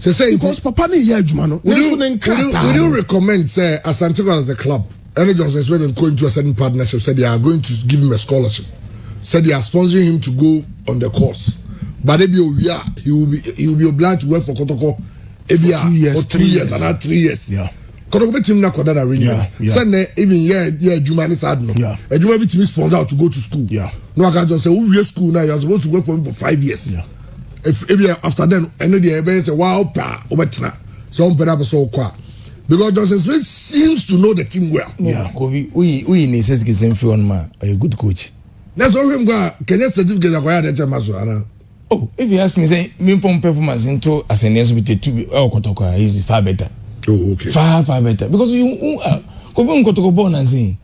So say because Papa ni here juma no. Would you recommend say Asante as a club? Any Johnson Smith going to a certain partnership said they are going to give him a scholarship. Said they are sponsoring him to go on the course. But if he will be obliged to work for Kotoko every year for 3 years and not 3 years. Yeah. Kotoko be team na kodada renewal. Send even juma ni sad no. A juma be team sponsor to go to school. Yeah. No I can just say who we school now you are supposed to work for him for 5 years. Yeah. If after then I know the everybody say wow pa obetra so on peda so kwa because Johnson Smith seems to know the team well. Yeah, Kofi we need to get him free on man a good coach. That's all him go Kenya certificate acquire the chamaso ana. Oh, if you ask me say me performance into as an SBT to be Kotoko is far better. Oh okay. Far better because you Kofi Kotoko born and say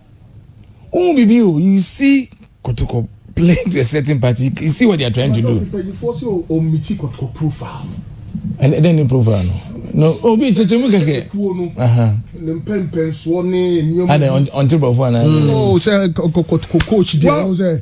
you see Kotoko playing to a certain party, you see what they are trying to do. You force your profile. And then you profile no. Oh, be chechemukeke. And until before na. No, say coach there say.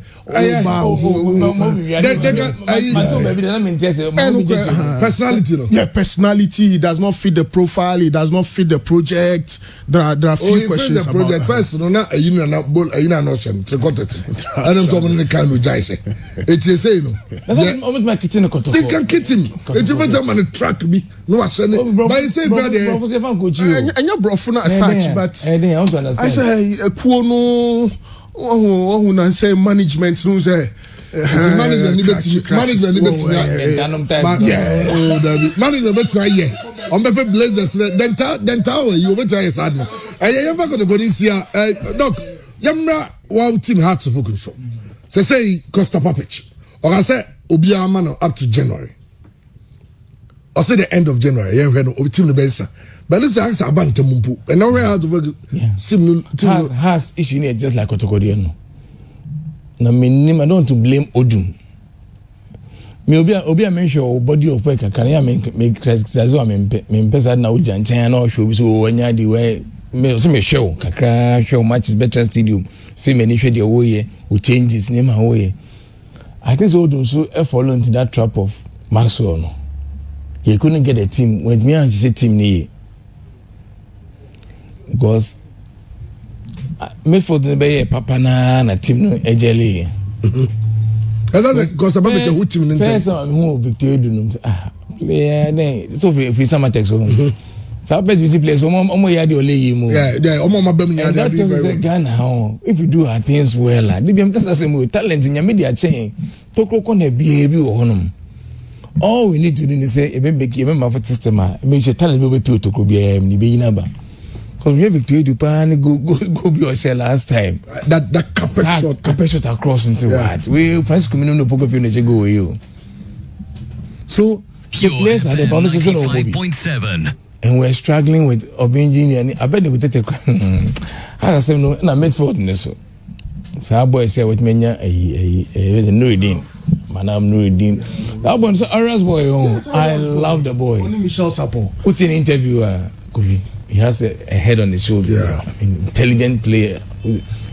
Personality no. Yeah, personality. He does not fit the profile. He does not fit the project. There are few questions about the project. First, no na you na ball you na no shame. Trekotet. I don't so many kind of Adjei say. It is say no. That's almost my kitchen Kotoko. They can kit him. It's better man track me. No asene. But he say brother. And your brother as such, but I don't understand. I say kuono oh na say management no say management liberty management yeah on be blazers dental you over try sad no you ever go to Godisia doc yamra wow team hard to focus on say Costa Papic or I say obia man up to January or say the end of January yeah no team the best but if say about tempo and now we have to sim has issue near just like Kotoko no na me I don't to blame Odum me obi a mention body of work kan ya me criticize o me pesa na uja nchen na o show bi so onya di we me so me show kakra show matches better stadium fi me ni hwe de wo ye o changes ni ma wo ye I think so Odum so follow into that trap of Maxwell no he couldn't get a team when me and she team ni because me for the be papa na team no ejele that's because the Papic who team first who Victor Edunum player then so free some text so best we play so omo ya de ole yi mu yeah omo ma bam nya de very Ghana how if you do our things well the be because say mo talent nya media chain to kroko na bia bi wo honum all we need to do is say e be make e member for system make sure talent be pay to kroko bia ni be yina ba because we have Victor Dupan go be yourself last time that carpet shot across into what we Francis community no pogo finish go you So the players are the bonus of 95.7. and we're struggling with Obinji and I bet they would take a as I said, no, and I made for this. So our boy said with me, a new redeem. My name new redeem. That boy is Aras boy. I love the boy. Only Michelle Sapo. Put in interview, Kofi. He has a head on his shoulders. Yeah. I mean, intelligent player.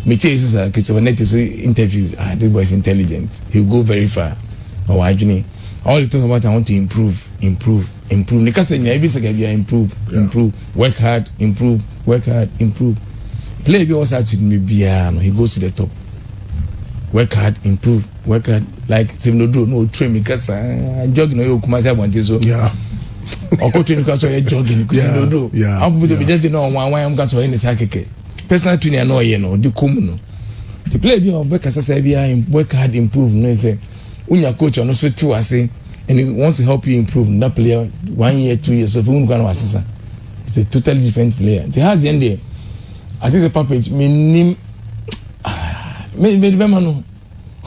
Me tell you, Christopher Nett's interview. This boy is intelligent. He'll go very far. Oh, Adjei. All he talks about, I want to improve. Because every second you improve. Work hard, improve. Play be also to me he goes to the top. Work hard, improve. Like no train because jogging no kumasa wanted so. Yeah. Or go training because you're jogging because you don't do. Yeah. I'm going to be just know why I'm going to in the sakeke. Personal training no the common. The play be on work as I work hard, improve. No say when your coach on also too I say and he wants to help you improve. That player 1 year, 2 years, so who can assist? It's a totally different player. The hard end there. I think the package me no.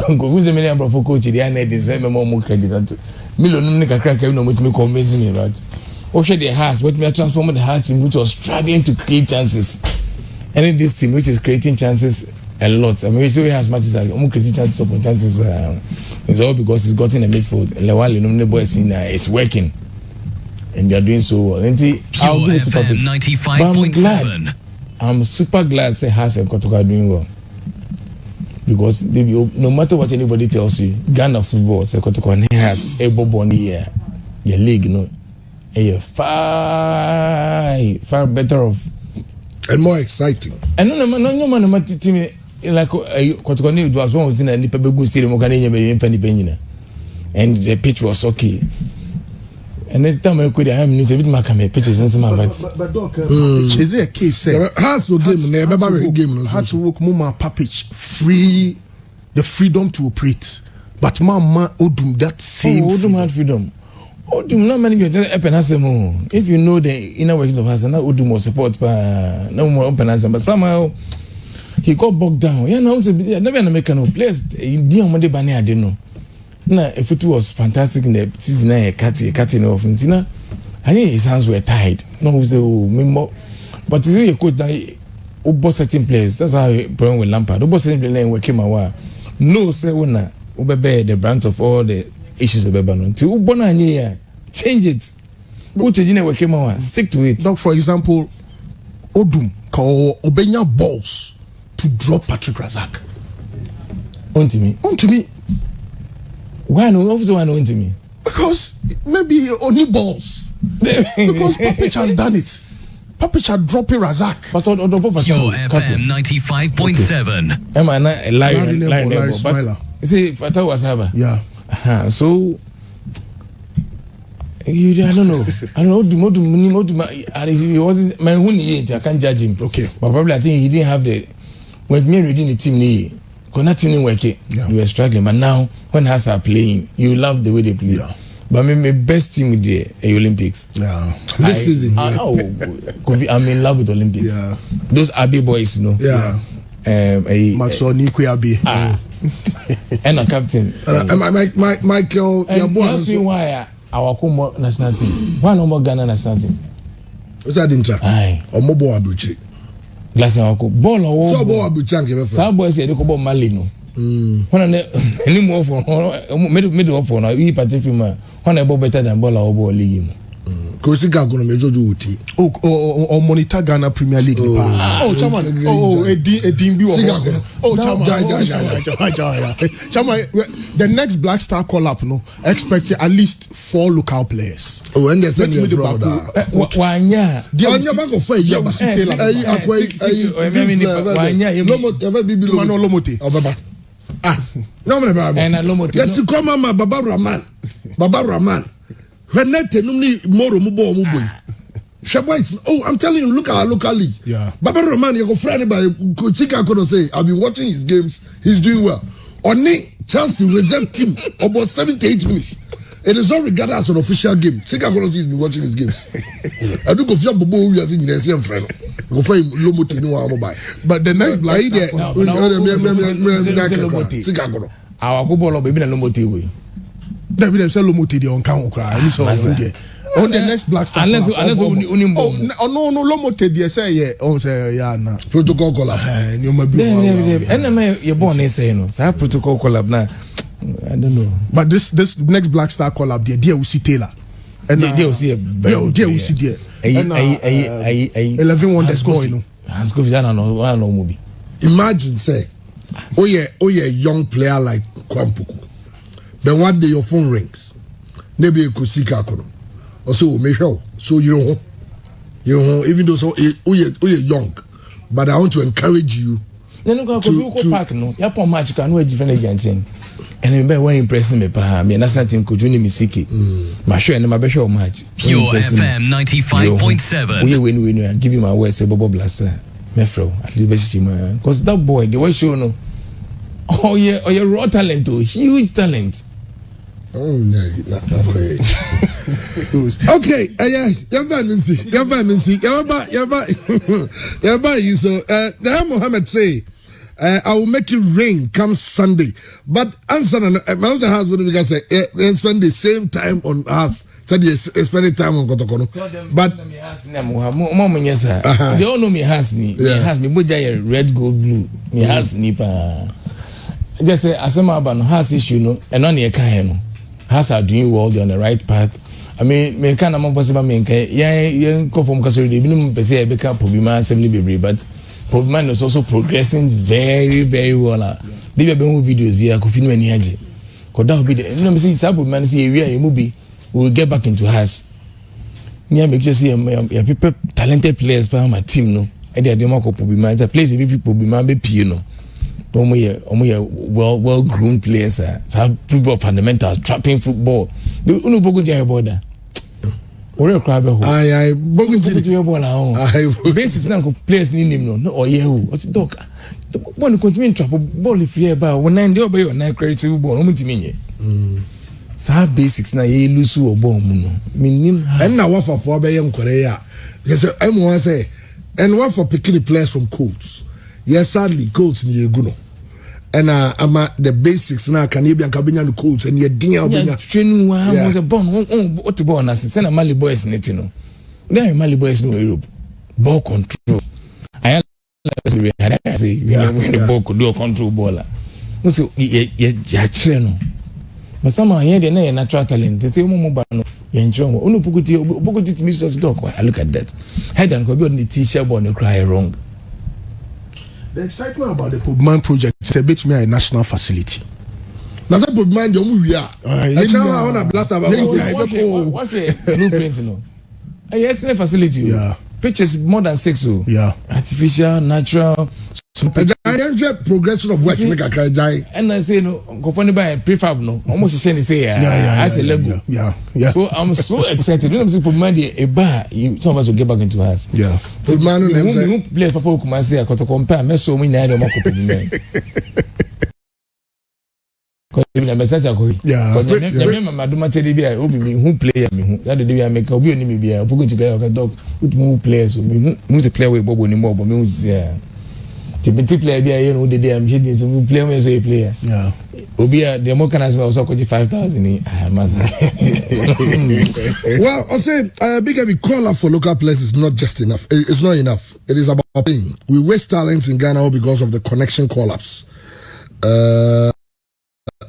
Go who's the many for coach the ane design more credit. Million no crack no me convince me right. What the house what me transform the heart team which was struggling to create chances. And this team which is creating chances a lot. I mean, we has matches like creating chances upon chances. It's all because it's gotten a midfield. And while the boys in it's working, and they are doing so well. And I'll give it to Papi. 95.7. I'm super glad say Has and Kotoka doing well. Because they, no matter what anybody tells you, Ghana football, say Kotoka has a boboni here, your league, you know, a far better off and more exciting. And no man, team like Kotoka was one in a Nipabu Stadium, and the pitch was okay. And every time I could have a bit more pitches and some but Doc, is there a case? Has to game. Had to work more package free, the freedom to operate. But Mama Odum that same. Odum had freedom. Odum not many just open as more. If you know the inner workings of Hassan, Odum was support no more open as but somehow he got bogged down. Yeah, now never make no players. Dear Monday Bani, I didn't know. Na if it was fantastic in the season, cutting off. I think his hands were tied. No, but it's really a coach that both certain players. That's how problem with Lampard. Both certain players working my way. No, say una obey the branch of all the issues of Bebanon. To Ubona change it. Stick to it. Doc, for example, Odum call Obenya balls to drop Patrick Razak. On to me. Why no? Obviously, why no into me? Because maybe only balls. Because Papic has done it. Papic had dropped Razak. But Your FM 95.7. Am I not a Larry but see, Fatah was Haba. Yeah. So I don't know. He wasn't my own age. I can't judge him. Okay. But probably I think he didn't have the when me reading the team. Connecting working, we were struggling. But now, when Has are playing, you love the way they play. Yeah. But my best team with the Olympics. Yeah. This season. I'm in love with Olympics. Yeah. Those Abbey boys, you know. Yeah. Maxwell Nikwe Abbey. And a captain. Michael. Ask me why our Congo national team. Why no more Ghana national team? What's that intra? Aye. Or Mobo Abuchi. Glass and ball or so Mobo Abuchi. Some boys say they go Mali no. When any more for middle for now, we particularly when I better than ball or league. Kosika gonna major duty. Oh, monitor Ghana Premier League. Oh, Chairman. Oh, Edimbi. Oh, Chairman. The next Black Star call up, no, expect at least 4 local players. Oh, and they send me the Wanya. Wanya back of 5 years. Lomote. No, and Lomote. Let's come on, Baba Rahman. When not more I'm telling you, look at our local league. Yeah. Baba Rahman, you go friend by Chika could say, I've been watching his games, he's doing well. Only Chelsea reserve team about 7 to 8 minutes. It is not regarded as an official game. Chika could say he's been watching his games. I do go for Bobo, we are seeing the same friend. Go for Lomote, no mobile. But the next Black Our football baby na Lomote way. David dem say Lomote dey on kan okra. Ni so on the next Black Star. Unless unimbo. Oh no Lomote dey say yeah, on say yeah na. Protocol collab. Ni o ma bi. Enema ye born say no. Say protocol collab na. I don't know. But this next Black Star collab there we see Taylor. And they will see a there we see there. 11 wonders boy no. Has Kofi that no movie. Imagine say oh yeah young player like Kwampuku. Then one day your phone rings. Maybe a kusika kono. Or so me show. So you know even though so oh yeah young, but I want to encourage you. Then go park no. Ya pon match kan no different agent. And remember when impressing me pa me national team coach Juni Misiki. Ma show and ma be show match. Your FM 95.7. We win and give him my word say Bobo Blaster. Mefro at least man. Cause that boy the way show no. Oh yeah raw talent oh, huge talent. Oh no, okay, you so the Mohammed say I will make it rain come Sunday. But answer my house would be say spend the same time on us. So they spend time on Kotokono. But mom yes sir. They all know me has me. Me has me boja red gold blue. Me has ni pa. Just say asema about no has issue no and on the kind no. Has are doing well, they're on the right path. I mean, me kind of possible me yeah, come from Kasuri, they been per se become Pobima assembly baby, but Pobima is also progressing very, very well. They have been videos via Kofi and Adjei. Because that will be the you know, see, it's up with man, see, we are a movie, we will get back into us. Yeah, make sure see, people, talented players, for my team, no, and they are the more Pobima, it's a place if you Pobima be piano. Well grown players have football fundamentals trapping football the unu bogun je border ore kra be ho I bogun je ball ahun basics na ko players ni nim no oye hu o ti dog ball continue trap ball free ba won nine dey obey your nine creative ball no mutimi nye sa basics na ye lose o ball mu no minim and na what for be yam korea because I'm want say and what for picking the players from Colts. Yes, sadly, Colts ni eguno. And the basics now can you be cabinet the Colts and you're dinner training was a born what the born as send a Mali boys in it, you know. There are Mali boys in Europe. Ball control. I say when the ball could do a control baller. So yeah train. But somehow here they know natural talent. They say Momo no enjoy. Ono pukuti to Mrs. Dog. I look at that. Head and could be on the t-shirt on the cry wrong. The excitement about the Pobman project is a bit more a national facility. Now that Pobman, you are. I want to blast about what's the blueprint, you know? A excellent facility. Yeah. Pictures more than 6. So. Yeah. Artificial, natural. Progression of work make a cry. And I say no, confronted by prefab no. Almost the same say as a Lego. Yeah. So I'm so excited. When I'm saying Pobman a bar, some of us will get back into us. Yeah. Pobman who play Papa who come and say I got to compare. Me so many I because the message I go. Yeah. But remember, Maduma tell you obi me who player me who that the day I make obi oni me be I put together dog with more players so me who the player with Bobo ni more but me who's yeah. The player be you know the day I'm hitting so player when so a player. Yeah. Obi the more can as well also 5,000 Well, I say big call up for local players is not just enough. It's not enough. It is about paying. We waste talents in Ghana because of the connection call-ups.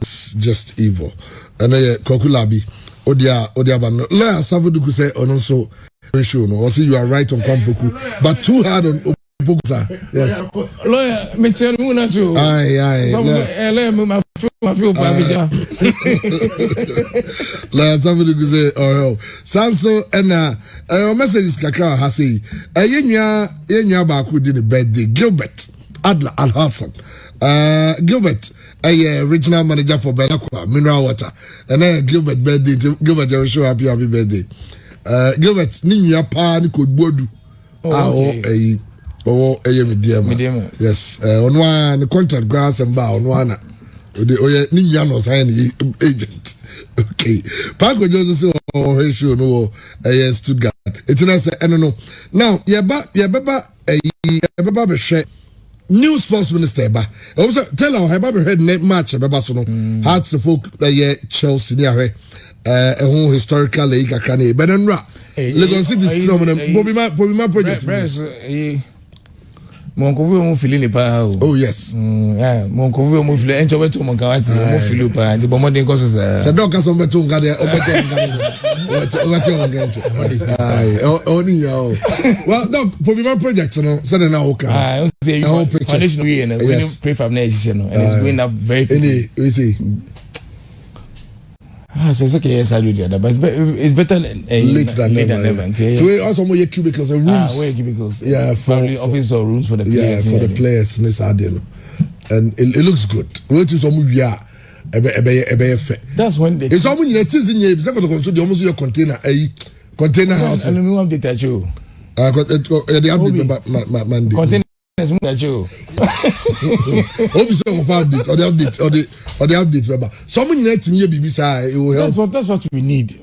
It's just evil. And Kokulabi Odia Bano. Lawyer Asafo Duku say so ratio no. Also you are right on Kwampuku, but too hard on Opokusa. Yes. Lawyer me tell you na too. Aye. Lawyer me feel Babisha. Lawyer Asafo Duku say oh. Sanso and messages kakra ha say yenua ba ku di ne birthday Gilbert Adler Al Hassan. Gilbert regional manager for Benakwa Mineral Water and Gilbert birthday Gilbert you show happy birthday Gilbert ninya pa ni ko gbodu medium yes on one contract grass and ba on one ninya no sign agent okay Paco just say ratio no Stuttgart it's not say no now beba be share new sports minister ba also tell our have heard match be ba so no hearts the folk Chelsea near a historical league akra na be nra Lagos City still Bobby Ma project Monkovi mo fili le pa o. Oh yes. Monkovi mo fili encho beto mo kan ati mo fili pa nti bomo den koso sa. Se do ka so beto nka de obeto nka. Oni ya o. Well, no, Bobby Ma project no so na oka. Foundation we na we prefab na exist no and it's going up very quickly. We see. So it's okay, yes, I do that, but it's better late than never. So we also more cubicles and rooms. Where cubicles? Yeah, for office or rooms for the players. Yeah, for the players. And it looks good. What is some that's when they. It's almost in a team in here. Because the almost your container house. And we have the tattoo. The update Monday. Container. Tattoo. Obviously, on the update, remember. Someone in that team here, it will help. That's what we need.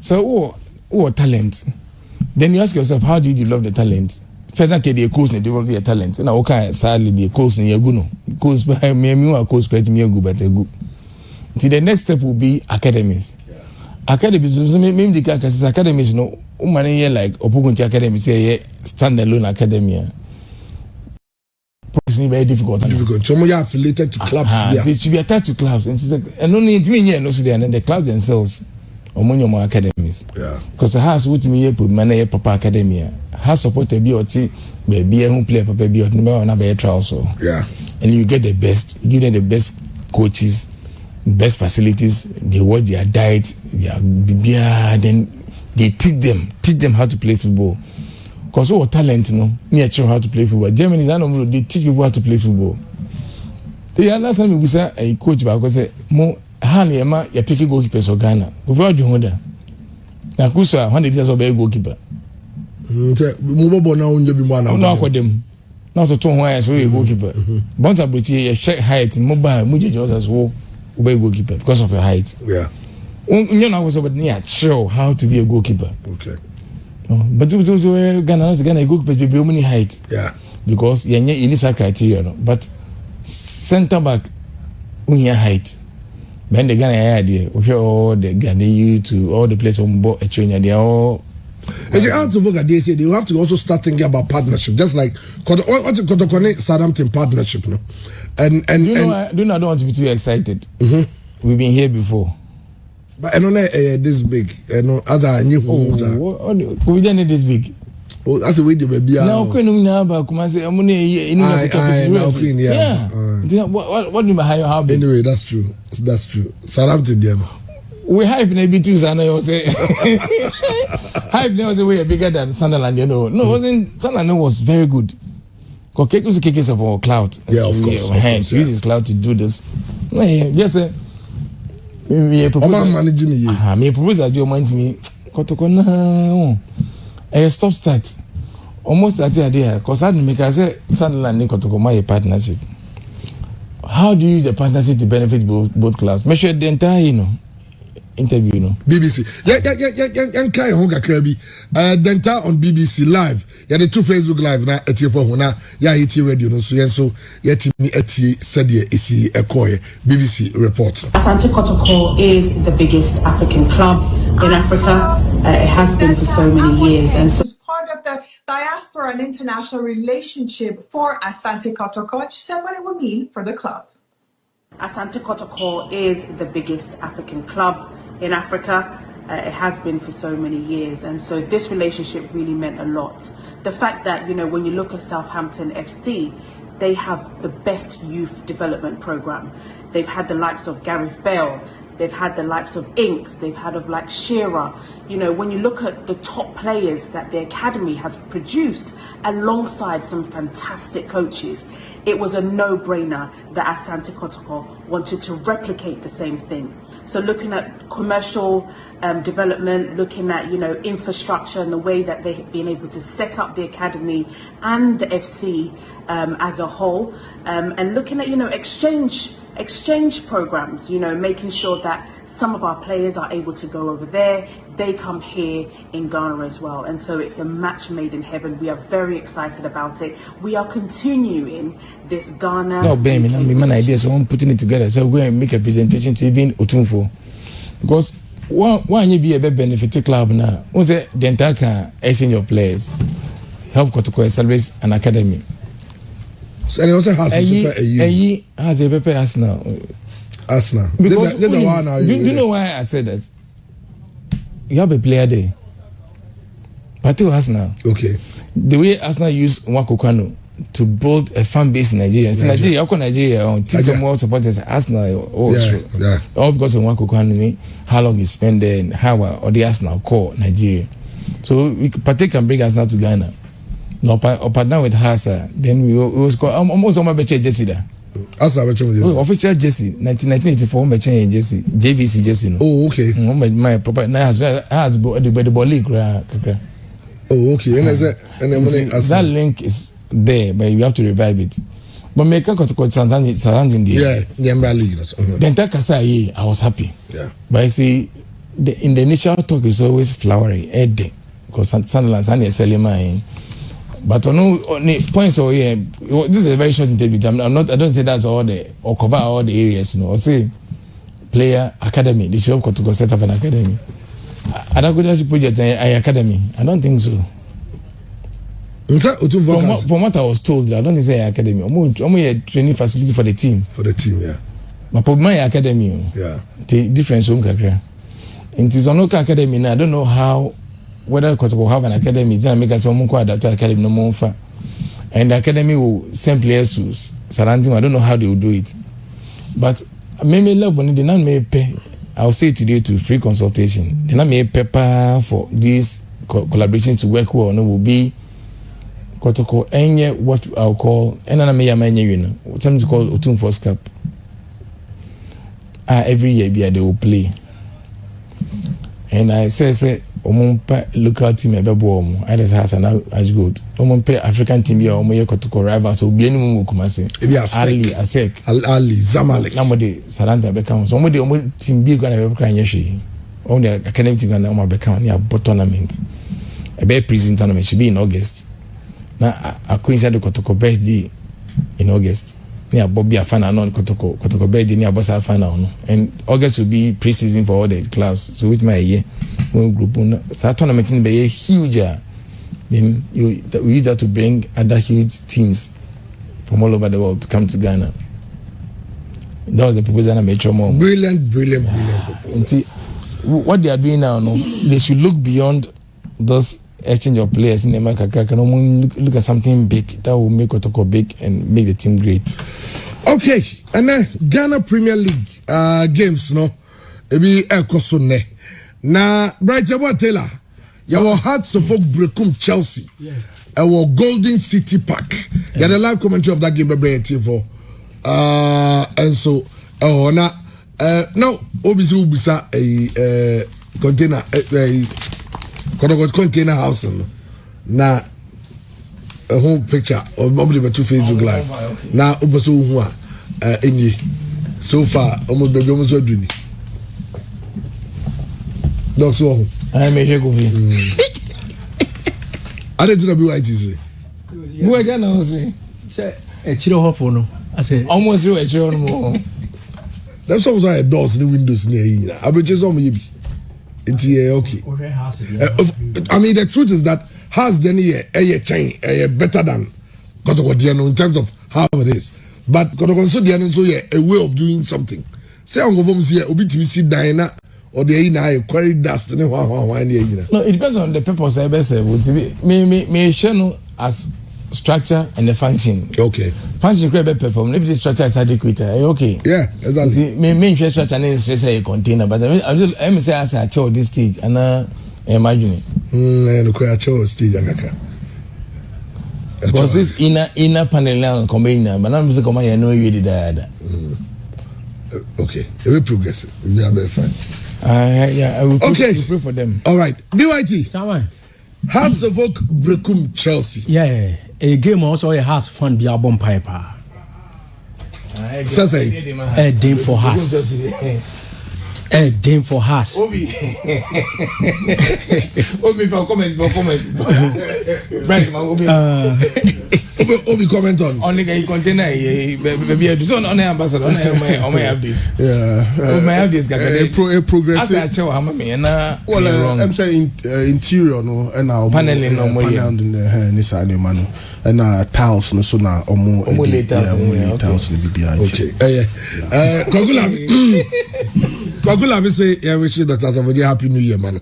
So, talent. Then you ask yourself, how do you develop the talent? First, the course and develop your talent. Now, okay, sadly, the course in Yaguno. Course by me, course create me a good, but a good. The next step will be academies. Academies, maybe the academies, no, money like Opokunti Academy, say standalone academia. It's very difficult. Some are affiliated to clubs. They should be attached to clubs, and only it means no, so and the clubs themselves, or more academies. Yeah. Because the house with me put money proper academia has supported BOT, baby who play papa BOT no matter trial so. Yeah. And you get the best, you give them the best coaches, best facilities. They watch their diet, then they teach them how to play football. Because all talent, near how to play football. Germany, they teach people how to play football. The last time we say a coach, because more honey, you pick a goalkeeper so Ghana. Without you wonder. Now, Kusa, 100 years of a goalkeeper. Move now, you be one. Not for them. Not to turn why I say a goalkeeper. Once I brought you a check height in mobile, Muji as well, obey goalkeeper because of your height. Yeah. You know, I was over near show how to be a goalkeeper. Okay. But Ghana goalkeeper be many height. Yeah. Because you need some criteria, no. But centre back, your height. When the Ghana idea, all the Ghanaian to all the players on board a trainer, they are all. As you answer Voga, they say they have to also start thinking about partnership, just like Kotokone Southampton partnership, no. And you know, I don't want to be too excited. Mm-hmm. We've been here before. But I don't know this big. I know as I knew we don't need this big. Oh, that's the way the baby are. Now, Queen, about come and say, I'm going to yeah. What do you mean? How big? Anyway, that's true. That's true. Southampton, them. We hype maybe too, I know you say. Hype never say we are bigger than Sunderland, you know. No, wasn't Sunderland was very good. Because Keke was a case of our clout. Yeah, of course. Use his clout to do this. Yes, sir. Me managing you. Me propose that you mind me. Kotokona. Stop start. Almost at the idea. Because I didn't make I say Sunderland and Kotokoma a partnership. How do you use the partnership to benefit both clubs? Make sure the entire, interview, BBC. Yeah, Kai Honga Kirby. Denta on BBC Live. Yeah, the two Facebook Live na etie for hona. Yeah, etie radio no so yet me etie said isi ekoye BBC report. Asante Kotoko is the biggest African club in Africa. It has been for so many years, and so it's part of the diaspora and international relationship for Asante Kotoko. She said what it would mean for the club. Asante Kotoko is the biggest African club in Africa. It has been for so many years, and so this relationship really meant a lot. The fact that, when you look at Southampton FC, they have the best youth development program. They've had the likes of Gareth Bale, they've had the likes of Inks, they've had of like Shearer. When you look at the top players that the academy has produced alongside some fantastic coaches, it was a no-brainer that Asante Kotoko wanted to replicate the same thing. So looking at commercial development, looking at, infrastructure and the way that they've been able to set up the academy and the FC as a whole, and looking at, exchange programs, making sure that some of our players are able to go over there, they come here in Ghana as well. And so it's a match made in heaven. We are very excited about it. We are continuing this Ghana. No, baby, my idea, so I'm putting it together. So we're going to make a presentation to even Otunfo. Because one you be a benefit club now, what's it? The entire senior players help Kotoko establish an academy. So and it also has a paper Arsenal. Because there's a one now. Do you know why I said that? You have a player there. But to Arsenal. Okay. The way Arsenal use Nwakukanu to build a fan base in Nigeria. So Nigeria on team more supporters Arsenal. All because of Nwakukanu, how long he spent there and how or the Arsenal core Nigeria. So we can bring Arsenal to Ghana. No, partner with Hasa. Then we was called almost on my better Jesse there. Official Jesse, 1984, my chain Jesse, JVC Jesse. No. Oh, okay. My proper has the ball league. Oh, okay. And that link is there, but you have to revive it. But make a cut surrounding the league. Then Takasa, I was happy. Yeah. But I see, in the initial talk is always flowery, because Sunderland is selling mine. But on points over here, this is a very short interview. I don't say that's all or cover all the areas, Or say player academy. They should have to go set up an academy. I don't go to project an academy. I don't think so. From what I was told, I don't think it's an academy. Only a training facility for the team. Yeah. But for my academy, the difference on Kakra. It is on local academy now. I don't know how. Whether Kotoko have an academy, then make us some adapt academy no more far. And the academy will send players to surrounding. I don't know how they will do it. But maybe love when they not may pay. I'll say today to free consultation. They not may pay for this collaboration to work well. No will be Kotoko any what I'll call something called Otum First Cup. Every year they will play. And I say local team ebebo I just has an as good pay African team here Kotoko rivals so be anyone come say Ali Zamalek namode Saranta become so team be gonna be kan yeshi on the academic team gonna become near tournament a be prison tournament should be in August now I coincide the Kotoko birthday in August near Bobby Afana non Kotoko birthday near Bossa Afana and August will be pre-season for all the clubs so with my year group so tournament in be huge then we use that to bring other huge teams from all over the world to come to Ghana. That was the proposal I made. Brilliant what they are doing now, they should look beyond those exchange of players in the market. Look at something big that will make Kotoko big and make the team great. Okay, and then Ghana Premier League games, ebi ekosone. Na Bright Taylor, your Hearts of Oak Brekum Chelsea, our Golden City Park. You had a live commentary of that game, and so now obviously Ubisa a container container house na a whole picture of probably my 2 Facebook live. Now Ubaso Enye so far almost baby almost doing. Dogs wrong. I may hear Kofi. I didn't know what it is. Who again? I was saying, a chill off for no. I say almost you a chill more. That's almost like doors in the windows near here. I will just on maybe. It's okay. I mean, the truth is that has then a chain better than Kotoko in terms of how it is. But Kotoko so a way of doing something. Say on government here, Obi TVC Diana. Or the ina quarry dust no it depends on the purpose I best me channel as structure and the function. Okay. Function could perform maybe the structure is adequate. Okay. Yeah, exactly. Me structure and stress a container, but I say as I chose this stage and imagine and the chose stage because this inner panel now combine but I'm just come I know you did that. Okay, we progress. We are very fine. Yeah, I will okay. Pray for them. All right, BYT. Chairman. Hearts of Oak Brekum Chelsea. Yeah, a game also has fun. Be a bomb piper. Say, a dame for us. A dame for us. Obi, for comment. Right, Obi comment on. Only a container, baby. I do on ambassador. On my have this. Yeah, my have this. A progressive. As I tell how many well, I'm saying interior no, and now paneling no more. Panel in the Nissan man, and tiles no so now omo tiles no BBI. Okay. Kogula we say yeah we wish Dr. Asafo happy new year man.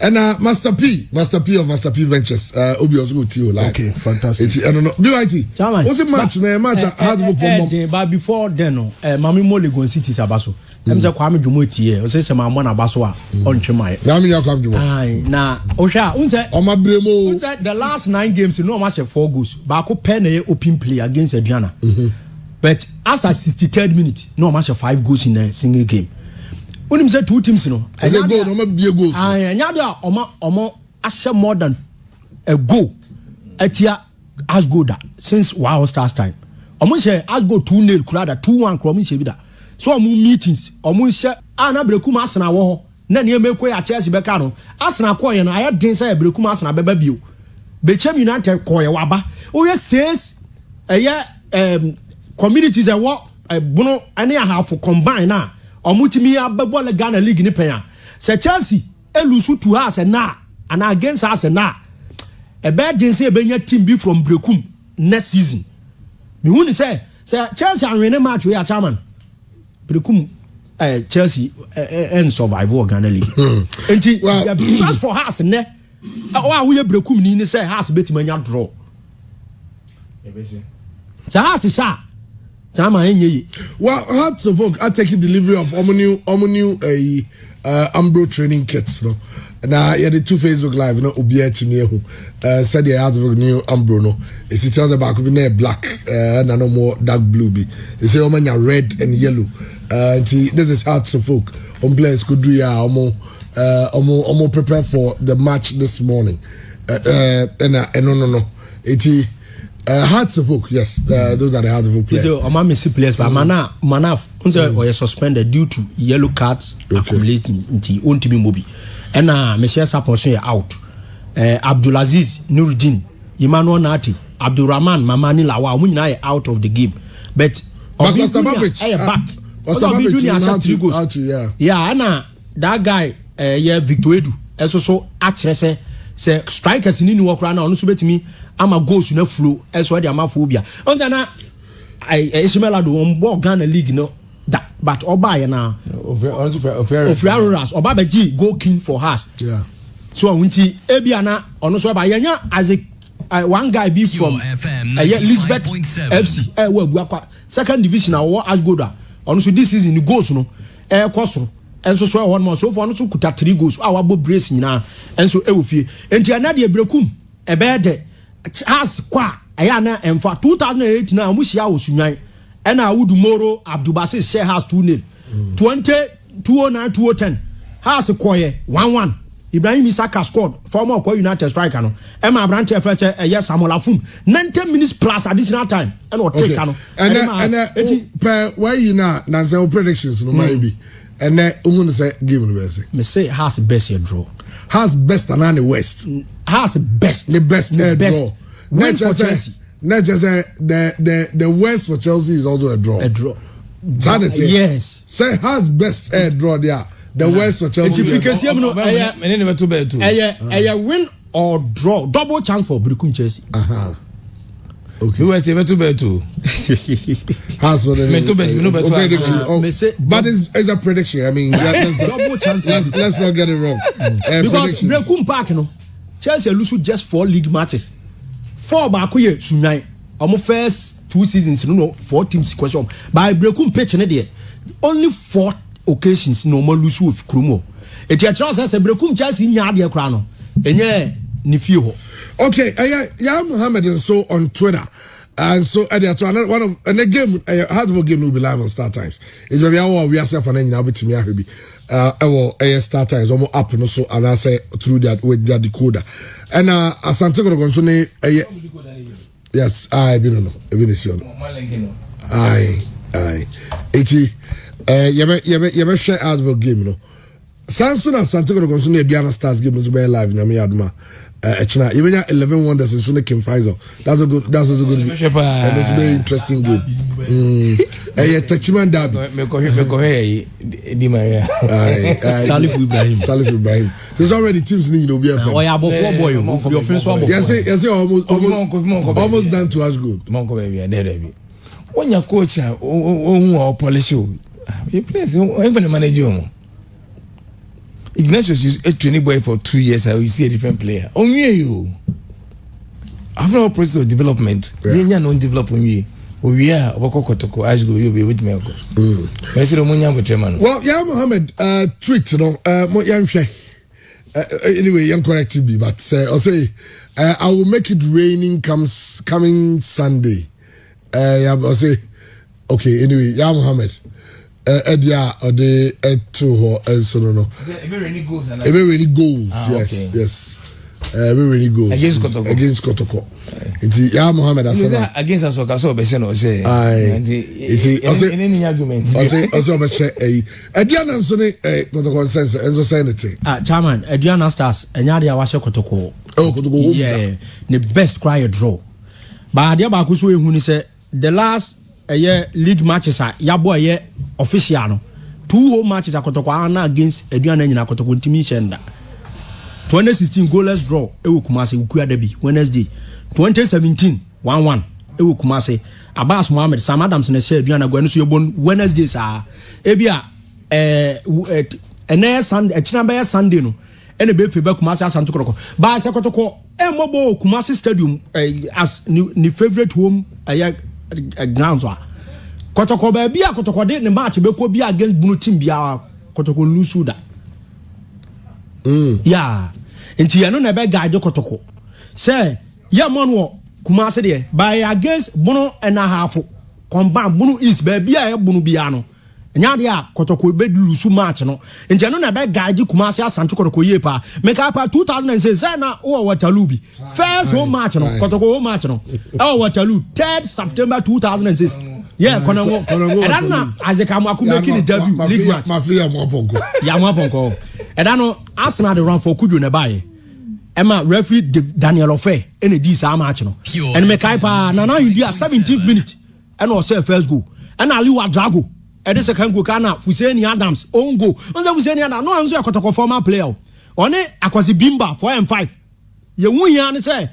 And Master P of Master P Ventures Obi also go to you like. Okay, fantastic. I don't know. BYT. What's the match na match hard work for mom. But before then no Mami Mo Legon City Sabaso. Em say Kwame Dwumo tie. O say se Mama na Baso a ontwemaye. Na me Kwame Dwumo. Ai na o hwa unse o ma bremo. Unse the last 9 games no ma share 4 goals. Ba ko pen na open play against Aduana. But as at 63rd minute no ma share 5 goals in a single game. When say 2 teams no. I say goal no ma be goals. Ai nya do omo ashe more than a goal. Etia as go that since Wow Stars time. Omo share as go 2-0 kura da 2-1 kura omo share bi da. So omo meetings omo share na Brekum Arsenal wo ho. Na ne emeko ya Chelsea beka no. Arsenal ko ye no aye den say Brekum Arsenal beba bio. Bechem United ko ye waba. O ye says communities e wo bono ane half combine na omutimi abebo le Ghana League ni pen. Se Chelsea elusu to us na and against us na a bad say benya team be from Brekum next season. Me who say Chelsea and win match we are chairman. Brekum Chelsea and survive or Ghana League. And as for us ne we Brekum ni say has bet manya draw. So has is well, Hearts of Oak are taking delivery of Omonu Ambro training kits. No, now yeah, the 2 Facebook live. No, Obiya Timie who said the Hearts of Oak new Ambro. No, it's it tells about could be black and no more dark blue. Be it's Omanya red and yellow. This is Hearts of Oak. Players could do ya omo prepare for the match this morning. No. It. Hearts of Oak, yes, those are the Hearts of Oak players. So, I'm missing players, but Manaf, or suspended due to yellow cards accumulating into own team movie. And Monsieur Saposon out. Abdulaziz Nuruddin, Emmanuel Nati, Abdurrahman Mamani Lawa, Munina out of the game. But Costa Babich back. Costa Babich 3 goals. Yeah, Anna, that guy, Victor Edu, so actually say strikers in work right now, no subet me. I'm a ghost in a flow as well. I'm a phobia. On Zana, I Ismaila do on board Ghana League, no, that but Obaya now of Raras or Baba G go king for us. Yeah. So I went to Ebiana on also by Yanya as a one guy be from Lisbeth FC. Well, 2nd division, or as good. Also, this season the goals no air Cosro. And so one more so for no could 3 goals. Our bob bracing now, and so Ewofi. And Tianadia Brekum, a bad has qua ayana and for 2008 now mushia osunyan and I would Moro Abdubasi share has 2-0 20 209 2010 has a koye 1-1 Ibrahim Isaka scored former Koy United striker no Emma Branch first yes Samuel Afum 90 minutes plus additional time and what take no and per where you now Nanzel predictions no maybe and then say give me me say has best draw. Has best and the West. Has best. The best draw. Win for Chelsea. Not just the West for Chelsea is also a draw. A draw. Yes. Say has best draw there. The West for Chelsea. If you can see a win or draw. Double chance for Brekum Chelsea. Okay. We were to bet too. Has what prediction. But it's a prediction. I mean, let's not get it wrong. Because Brekum Park, you know, Chelsea lose just 4 league matches. 4 back here tonight. Almost first 2 seasons, you know, 4 teams question. By Brekum pitch there, only 4 occasions no more lose with Krumo. It ya trust us a Brekum Chelsea nya de krano. Enye ni fie ho. Okay, yeah, Muhammad and so on Twitter. And so one of the game Hartford game will be live on Star Times. It's maybe our we are self and then be to me be Star Times almost up and also and I say through that with that decoder. And Asante Kotoko yes, I don't know. Aye. You share Hartford game no. Samson and Asante Kotoko Biana Stars game is very live in Adma. Even 11 wonders in Sunday Kim Faisal. That's also good. And it's a very interesting game. Tachiman Derby. Salif Ibrahim. There's already teams need to be a yes, almost done to us good. When your coach or polish you plays even the manager. Ignatius is a training boy for 2 years. I will see a different player. Only you. After a process of development, you don't develop on you. We are Okokotoko. I will be with me. Well, yeah, Mohammed. Tweet, anyway, you correct me, but I'll say I will make it raining coming Sunday. I'll say okay. Anyway, yeah, Mohammed. Edia or the to her and so no. Every goals, yes. Every goals against Kotoko. It's yeah, Mohammed Asana against Asoka. So be no say. It's any argument. Also be say. Edia na so ne Kotoko sense and so say anything. Chairman, Edia na stars. Enya dia wa she Kotoko. Oh, Kotoko. Yeah, the best cry draw. But dia ba ku so ehunu say the last league matches ya boy official no 2 home matches akotokwa na against Eduana nyina akotokwa ntimi shenda 2016 goalless draw ewu Kumasi ukua derby Wednesday 2017 1-1 ewu Kumasi Abbas Mohammed Sam Adams na share Eduana go so yebon Wednesday sa ebia ene Sunday echinamba Sunday no ene be fe ba Kumasi Asante Kotoko ba se Kotoko mobo Kumasi stadium as ni favorite home grounds wa Kotoko ba bia Kotoko de ne match be ko bia against Bunu team bia Kotoko lose da yeah enti ya no na be guide Kotoko say ya monwo Kumasi de by against Bunu and a half combine Bunu is be bia Bunu bia no nya de a Kotoko be lose match no enti ya no na be guide Kumasi Asante Kotoko ye pa make up 2006 say na o Waterloo bi first home match no Kotoko home match no Waterloo 3rd September 2006 yeah, kono and na azeka maku making the debut league match. Mafia Mwaponko. Ya Mwaponko. And no Arsenal the run for Kudu ne bae. Emma referee Daniel Ofe ene di sa match no. And me kai pa na you be 17th minute. And o say first goal. And Ali Wadrago. And the second goal kana Fuseni Adams own goal. Once Fuseni Adams no anzo Kotoko former player. One akwasi Bimba 4 and 5. Ye wunya ne say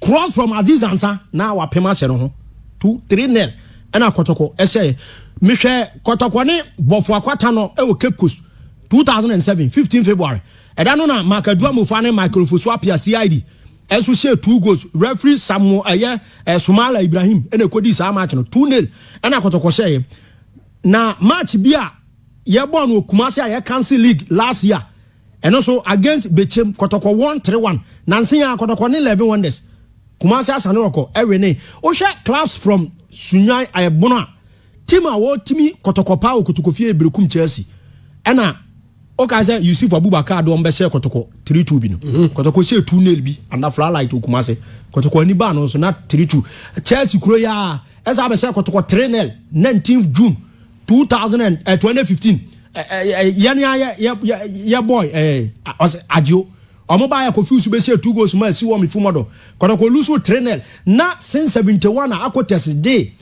cross from Aziz Ansa na wa pema hye no ho. 2-3-0. And Kotoko say me hwe Kotoko ne bofo akwata no e wo Cape Coast 2007 15 February e da no na Makadua Mofa ne Michael Fosu apia CID enso share 2 goals referee Samuel Sumala Ibrahim ene kodi sa match no 2-0 and Kotoko say na match bia ye born no Kumasi aye cancel league last year and also against Bechem Kotoko 1-3-1 nansen ya Kotoko ne 11 wonders Kumasi Asanoko Ewene o share clubs from Sunyai Ayabona team awo timi Kotoko pa Kotoko fie Ebrekum Chelsea ena okaze Yusuf Abubakar do mbese Kotoko 3-2 bi no Kotoko se 2-0 bi and afla light Kumasi Kotoko ani ba no so na 3-2 Chelsea kuro ya esa be se Kotoko 3-0 19th June 2015 yani ya boy Adjei omo ba ya Kofi be se 2 goals ma si wo mi fumodo Kotoko lose 3-0 na since 71 akotes day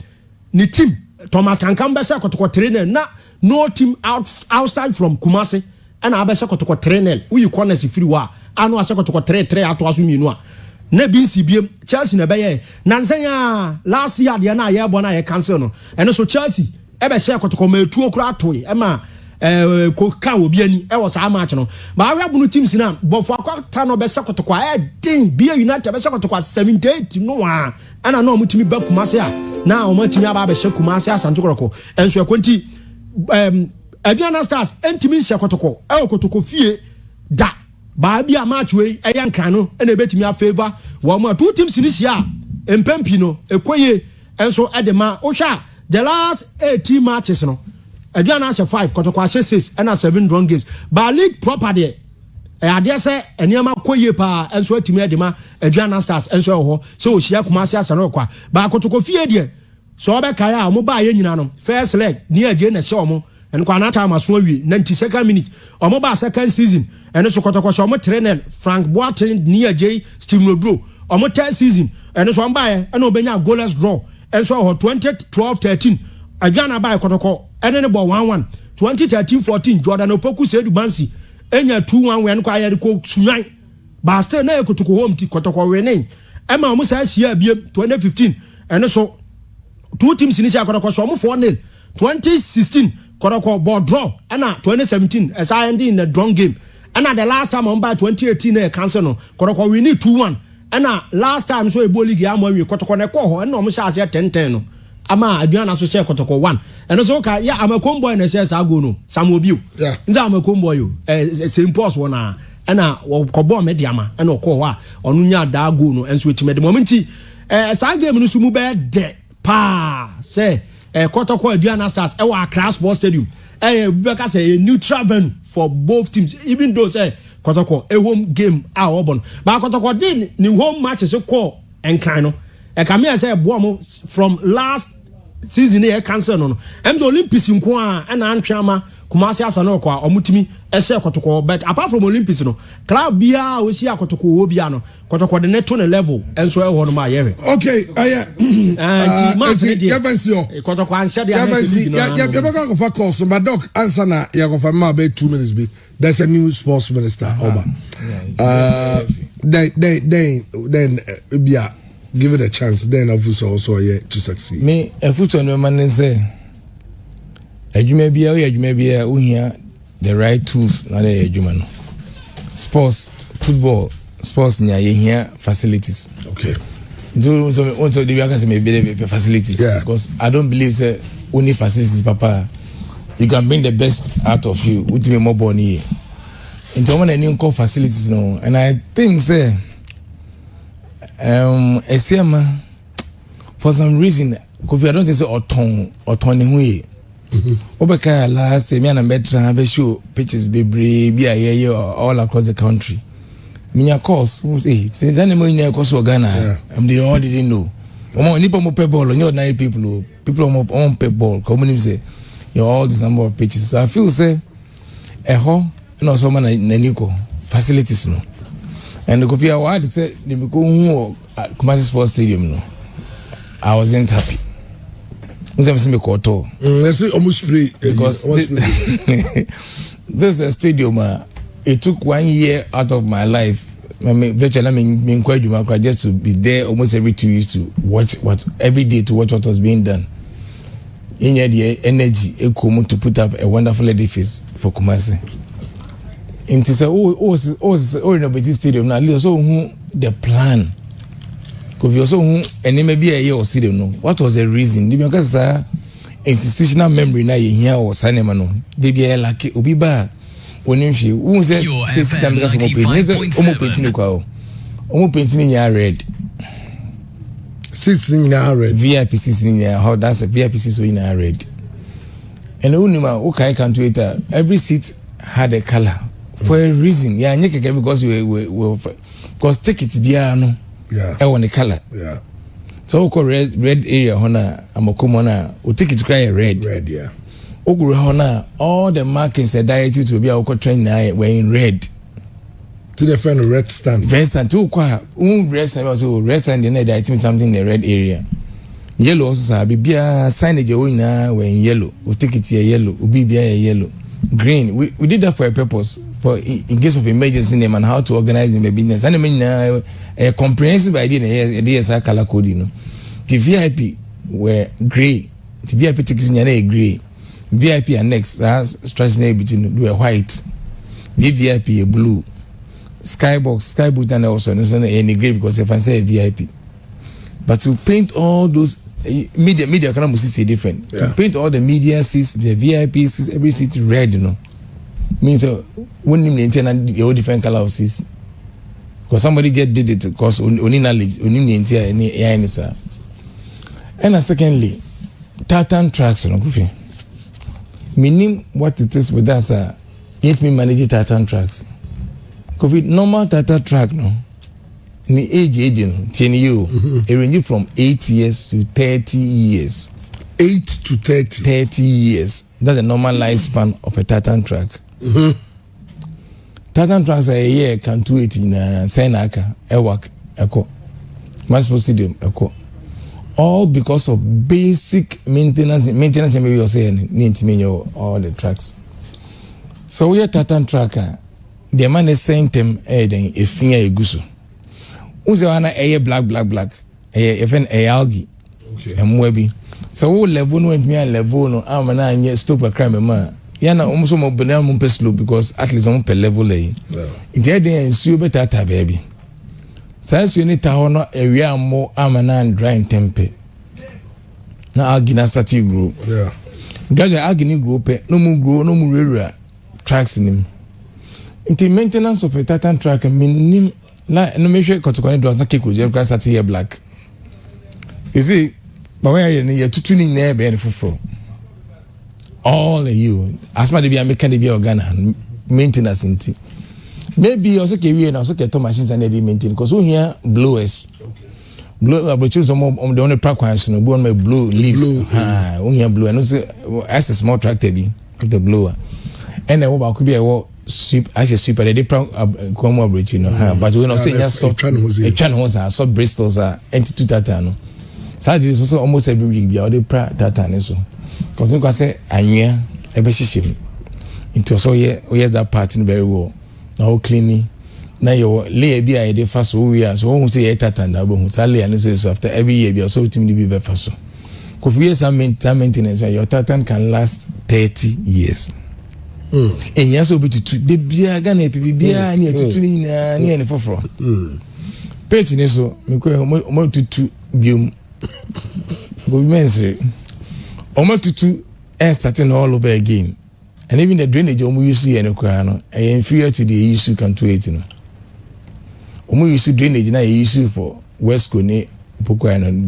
ni team Thomas Kankam be se Kotoko 3-0 na no team outside from Kumasi and I be se Kotoko 3-0 we corners free wa anu ase Kotoko 3-3 ato aso mienu a na BC biem Chelsea na be ye nansen ya last year de na ye bo na ye cancel no eno so Chelsea e be se Kotoko ma etuo kura toy e ma ko ka obi ani e wo sa match no ba ahwe bunu teams na bofo akwata no be se Kotoko den Bia United be se Kotoko 78 no a ana no mutimi ba Kumasi a na o mutimi aba be se Kumasi Asante Kotoko enso ekwenti Aduana Stars entimi se Kotoko e Kotoko fie da ba bia match we e yankan no e na betimi a favor wo ma 2 teams ni sia empempi no ekoye enso edema ohwa the last 18 matches no aduana ashe 5 kotokwa ashe 6 and 7 drawn games but league proper there ade say eniama koye pa enso atimi edema aduana stars enso ho so ohia kumase asano kwa ba kotoko fie there so obeka ya mo ba ye nyina no first leg ni Adjei na she omo en kwa na time aso awie 92nd minute omo ba second season en so kotoko so omo trainer Frank Boateng ni Adjei Steve Nodro omo third season en so mba ye en obenya goalless draw en so ho 2012-13 Adjana ba kotoko en ne bo 1-1 2013-14 Jordan Opoku Sedu Bansi enya 2-1 wen kwa ye ko sunyan ba stay na ekotoko home ti kotoko wene ema omo sa sia biem 2015 en so two teams initial kotoko so omo 4-0 2016 kotoko ball draw and 2017 as I ended in the drawn game and the last time on by 2018 cancel no kotoko we need 2-1 and last time so ebo league am we kotoko na ko ho and no mo sha ase 10-10 no ama aduana so share kotoko 1 and so ka ya amakom boy na share sa go no samobio yeah nza amakom boy yo same post wona na ko ball mediama and ko ho a onu nya da go no enso etime de momenti sa game no sumu be de pa say kotoko aduana stars e wa Accra Sports Stadium Beka say a neutral venue for both teams even though say kotoko a home game a obon but kotoko din ni home matches ko enkan no e ka me say boom from last season e cancel no em the Olympics nko a na antwama Kumasi Asano kwa omutimi ese kotoko but apart from Olympics no club bia o si akotoko wo bia no kotoko de neto ne level enso e ho no ma yere okay kotoko ansha de ya beka go for course but doc answer na ya go for ma be 2 minutes be there's a new sports minister Oba then bia give it a chance then obviously also to succeed me a foot on man say adwuma bia ohia the right tools na the adwuma no football sports nya here facilities okay so the can say maybe facilities because I don't believe say only facilities papa you can bring the best out of you with me more born here into one any call facilities no and I think say SMA for some reason Kofi I don't think so oton hu Obeka last time me na betra be show pitches bebre bi aye all across the country. Minya course say since animal in course Ghana they all didn't know. Omo nipa mo pe ball no ordinary people on pe ball come say you all this number of pitches. So I feel say ho no so man na niko facilities no. And the Kofi award say they go hu Kumasi Sports Stadium no. I wasn't happy. Let's say almost spray because this is a stadium. It took 1 year out of my life. Virtually, just to be there almost every 2 years to watch every day to watch what was being done. In the energy, to put up a wonderful edifice for Kumasi. And to say, oh, in a stadium now. So the plan. Because you also and maybe a year or see no. What was the reason? Because institutional memory na here or cinema no. They be like obiba. When she who said system because omo painting ko. Omo painting ya red. Seats in red. VIP seats in how that's a VIP seats in red. And unima okay can to it every seat had a color for a reason. Yeah, because we because tickets be no. Yeah. I want the color. Yeah. So red area hona amokumona we take it to cry red. Red, yeah. Ogure hona all the markings are directed to be our train now were in red. To the friend red stand. Red stand too kwa red stand also red stand in there something in the red area. Yellow also be signage were in yellow. We take it here yellow. Ubi be yellow. Green. We did that for a purpose. For in case of emergency name and how to organize in the business. And I mean a comprehensive idea DSI color code, you know. The VIP were grey. The VIP tickets in grey. VIP and next stretch name between were white. VVIP a blue. Sky button also any grey because if I say VIP. But to paint all those media can almost see different. To paint all the media seats, the VIP seats, every seat red, you know. Means when you maintain a different color of seats. because somebody just did it because only knowledge only entire any sir. And secondly, tartan tracks no Kofi. Meaning what it is with us yet me manage tartan tracks. Kofi normal tartan track no. Ni age no 10 you it range from 8 years to 30 years. 8 to 30. 30 years. That's the normal lifespan of a tartan track. Tartan tracks a year can do it in Senaka, Ewak, Eko, Maspo Stadium, Eko. All because of basic maintenance maybe you're saying need to mean all the tracks. So we are tartan tracker. The man is saying them then a finger a gusu. Uzewana a black. A FN a algae. Okay. And webi. So all level no me and level no amana and yet stop a crime man. Yana almost more banana slow because at least on per level lay. It had then sue better baby. Since you need to honor a real more amana and dry and tempe. Now Agina stati group. Yeah. Gradually Agini group no more tracks in him. Into maintenance of a tartan track mean like no make sure kotokone do not keep with start here black. You see, but when you're tuning there be any for all of you as much be a mechanic be organ maintenance into maybe also can we also get machines and they maintain because we here blowers blow abrachus some on the only practice no go on my blow leaves we here blow and also as a small tractor be the blower and then what could be a sweep as a sweeper they come abrachus no but we not say just so a channel so Bristols are entity data no so this is also almost every week be all the data so because you can say anya ebe shishim into so yeah that part in very well now cleaning now you lay be a dey fast we are so who say tata na bo so lay and so after every year be so team be fast so Kofi some maintenance your tartan can last 30 years and yes so be to the bia Ghana pipi bia ni tutu ni na ni foforo page ni so me ko mo tutu biom go mense almost to starting all over again. And even the drainage you use here in the inferior to the issue can to it. Use drainage now issue for West Coast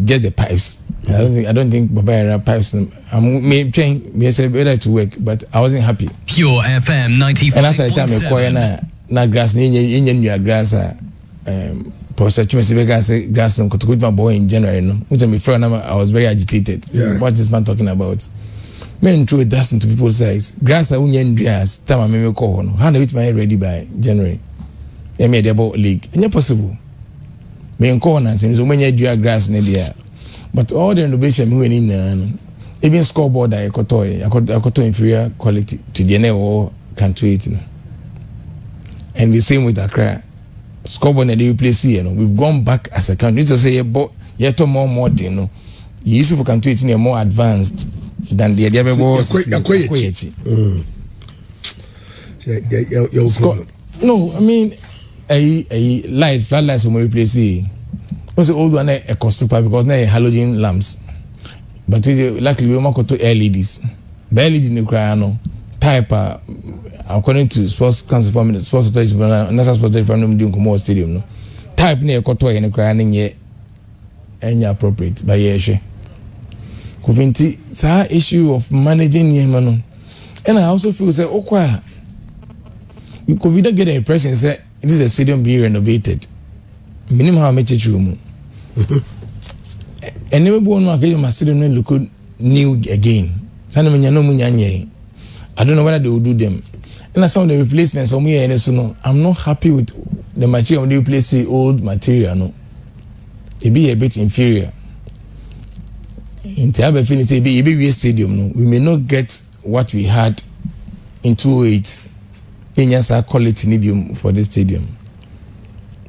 just the pipes. I don't think Baba pipes may change me say better to work, but I wasn't happy. Pure FM 95.7. And as I tell me na grass ni grass Professor Chumesibeka said grass and could my boy in January no. Which I was very agitated. Yeah. What is man talking about? Men throw dust into people's eyes. Grass are union grass. Time me call no. How do my ready by January? I made about league. And possible. Me call and say so many grass in there. But all the renovation we went in even scoreboard I got inferior quality to the NO country. And the same with Accra. Scoreboard and they replace here. We've gone back as a country to say yet more modern. You used to country it more advanced than the other was. No, I mean a light floodlights will replace here. Also old one a cost because now halogen lamps. But luckily we want to LEDs. LED in the type according to sports council for sports authority national sports authority from doing Komo stadium no type near koto in crying ye any appropriate by ye Kofinti sa issue of managing yemano and I also feel say okwa you could get the impression say this is a stadium being renovated minimum how much room and never born one get my stadium look new again sana menya no munyanye I don't know whether they will do them. And some of the replacements on me and so no, I'm not happy with the material when they replace the old material. No, it be a bit inferior. In Tiabe Finis, it be a stadium. No, we may not get what we had in 2008. In Yasa quality medium for the stadium.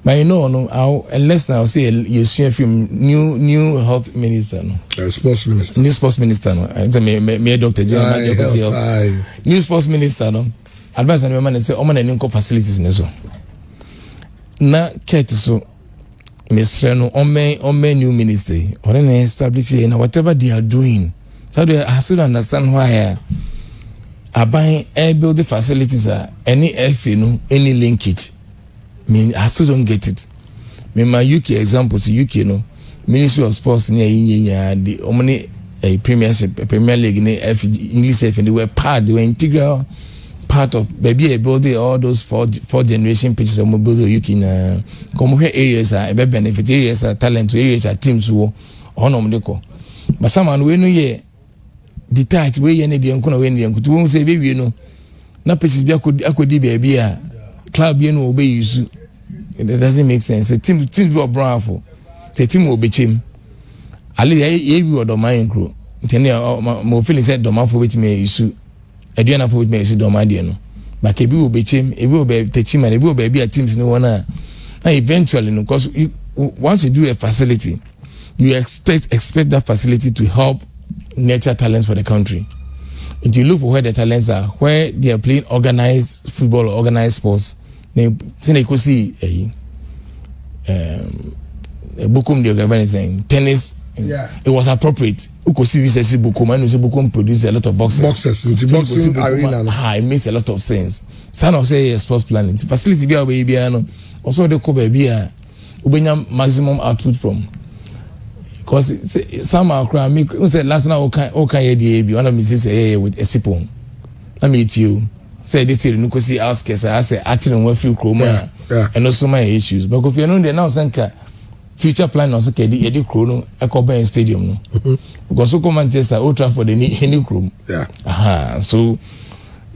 But you know, no, unless now say you see from new health minister, no, sports minister, new sports minister, no, and me Dr. New sports minister, no, advice on man and say, "Oh man, new facilities in so." Na Kate so, Mr. No, on new minister, or then establish and whatever they are doing. So they have to understand why are buying building facilities are any FA no any linkage. mean, I still don't get it. My UK examples, UK, Ministry of Sports near the Omni Premiership, Premier League, English F, and they were integral part of maybe building all those four generation pitches of mobility UK in come here areas are benefit areas are talent areas are teams who on but someone we know ye detached we any the uncle when the uncle won't say baby na pitches be could be a club obey you. It doesn't make sense. The team be brown for the team will be chim. Ali ye or the mine crew. Mo feeling said the man for which me issue. I do not put me issue the man but it will be chim, it will be the team and it will be a team no one. Eventually, because once you do a facility, you expect that facility to help nurture talents for the country. If you look for where the talents are, where they are playing organized football or organized sports. They could see Bukum the organizing tennis. Yeah. It was appropriate. You could see Bukum and Bukum produced a lot of boxes. Into boxing arena. It makes a lot of sense. Son of say sports planning. Facility be away be also the Kobe be ubenya maximum output from. Because some are crying. Me say last night okay the one of me say with Esipon. I meet you. Say this year, no see ask I say acting on one few chroma and also my issues. But if you know they now think future plan also can the chrono a Coben Stadium no because so come Manchester Old Trafford any chrome. Yeah. So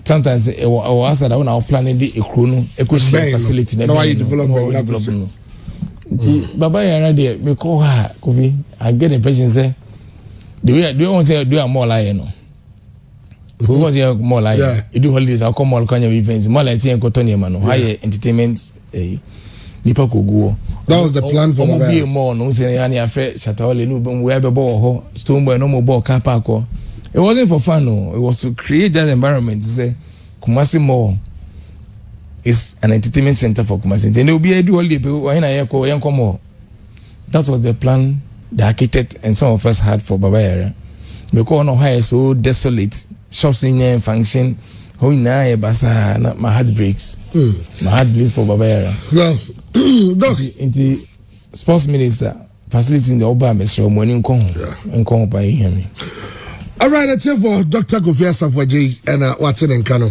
sometimes I was that when I planning the chrono facility. No, I development. Baba Yara there, me call her Kofi. I get the impression say the way do you want to do a more like we want to more like you do holidays. I'll come all kind of events. More like saying Cotonia man, higher entertainment. Nipa Kogo. That was the plan for me. Be more no say any afraid Shatawale no we have a ball stone boy no more ball car park. It wasn't for fun no. It was to create that environment. To say Kumasi Mall is an entertainment center for Kumasi. And there will be a do holiday people when I call Yanko Mall. That was the plan the architect and some of us had for Baba Yara. Because no high so desolate. Shops in there function. How na basa my heart breaks. My heart bleeds for Baba Yara. Well, Doc, into sports minister facility in the Oba Mesro morning and come by him. All right, that's it for Dr. Kofi Asafo Adjei and what's in Kano.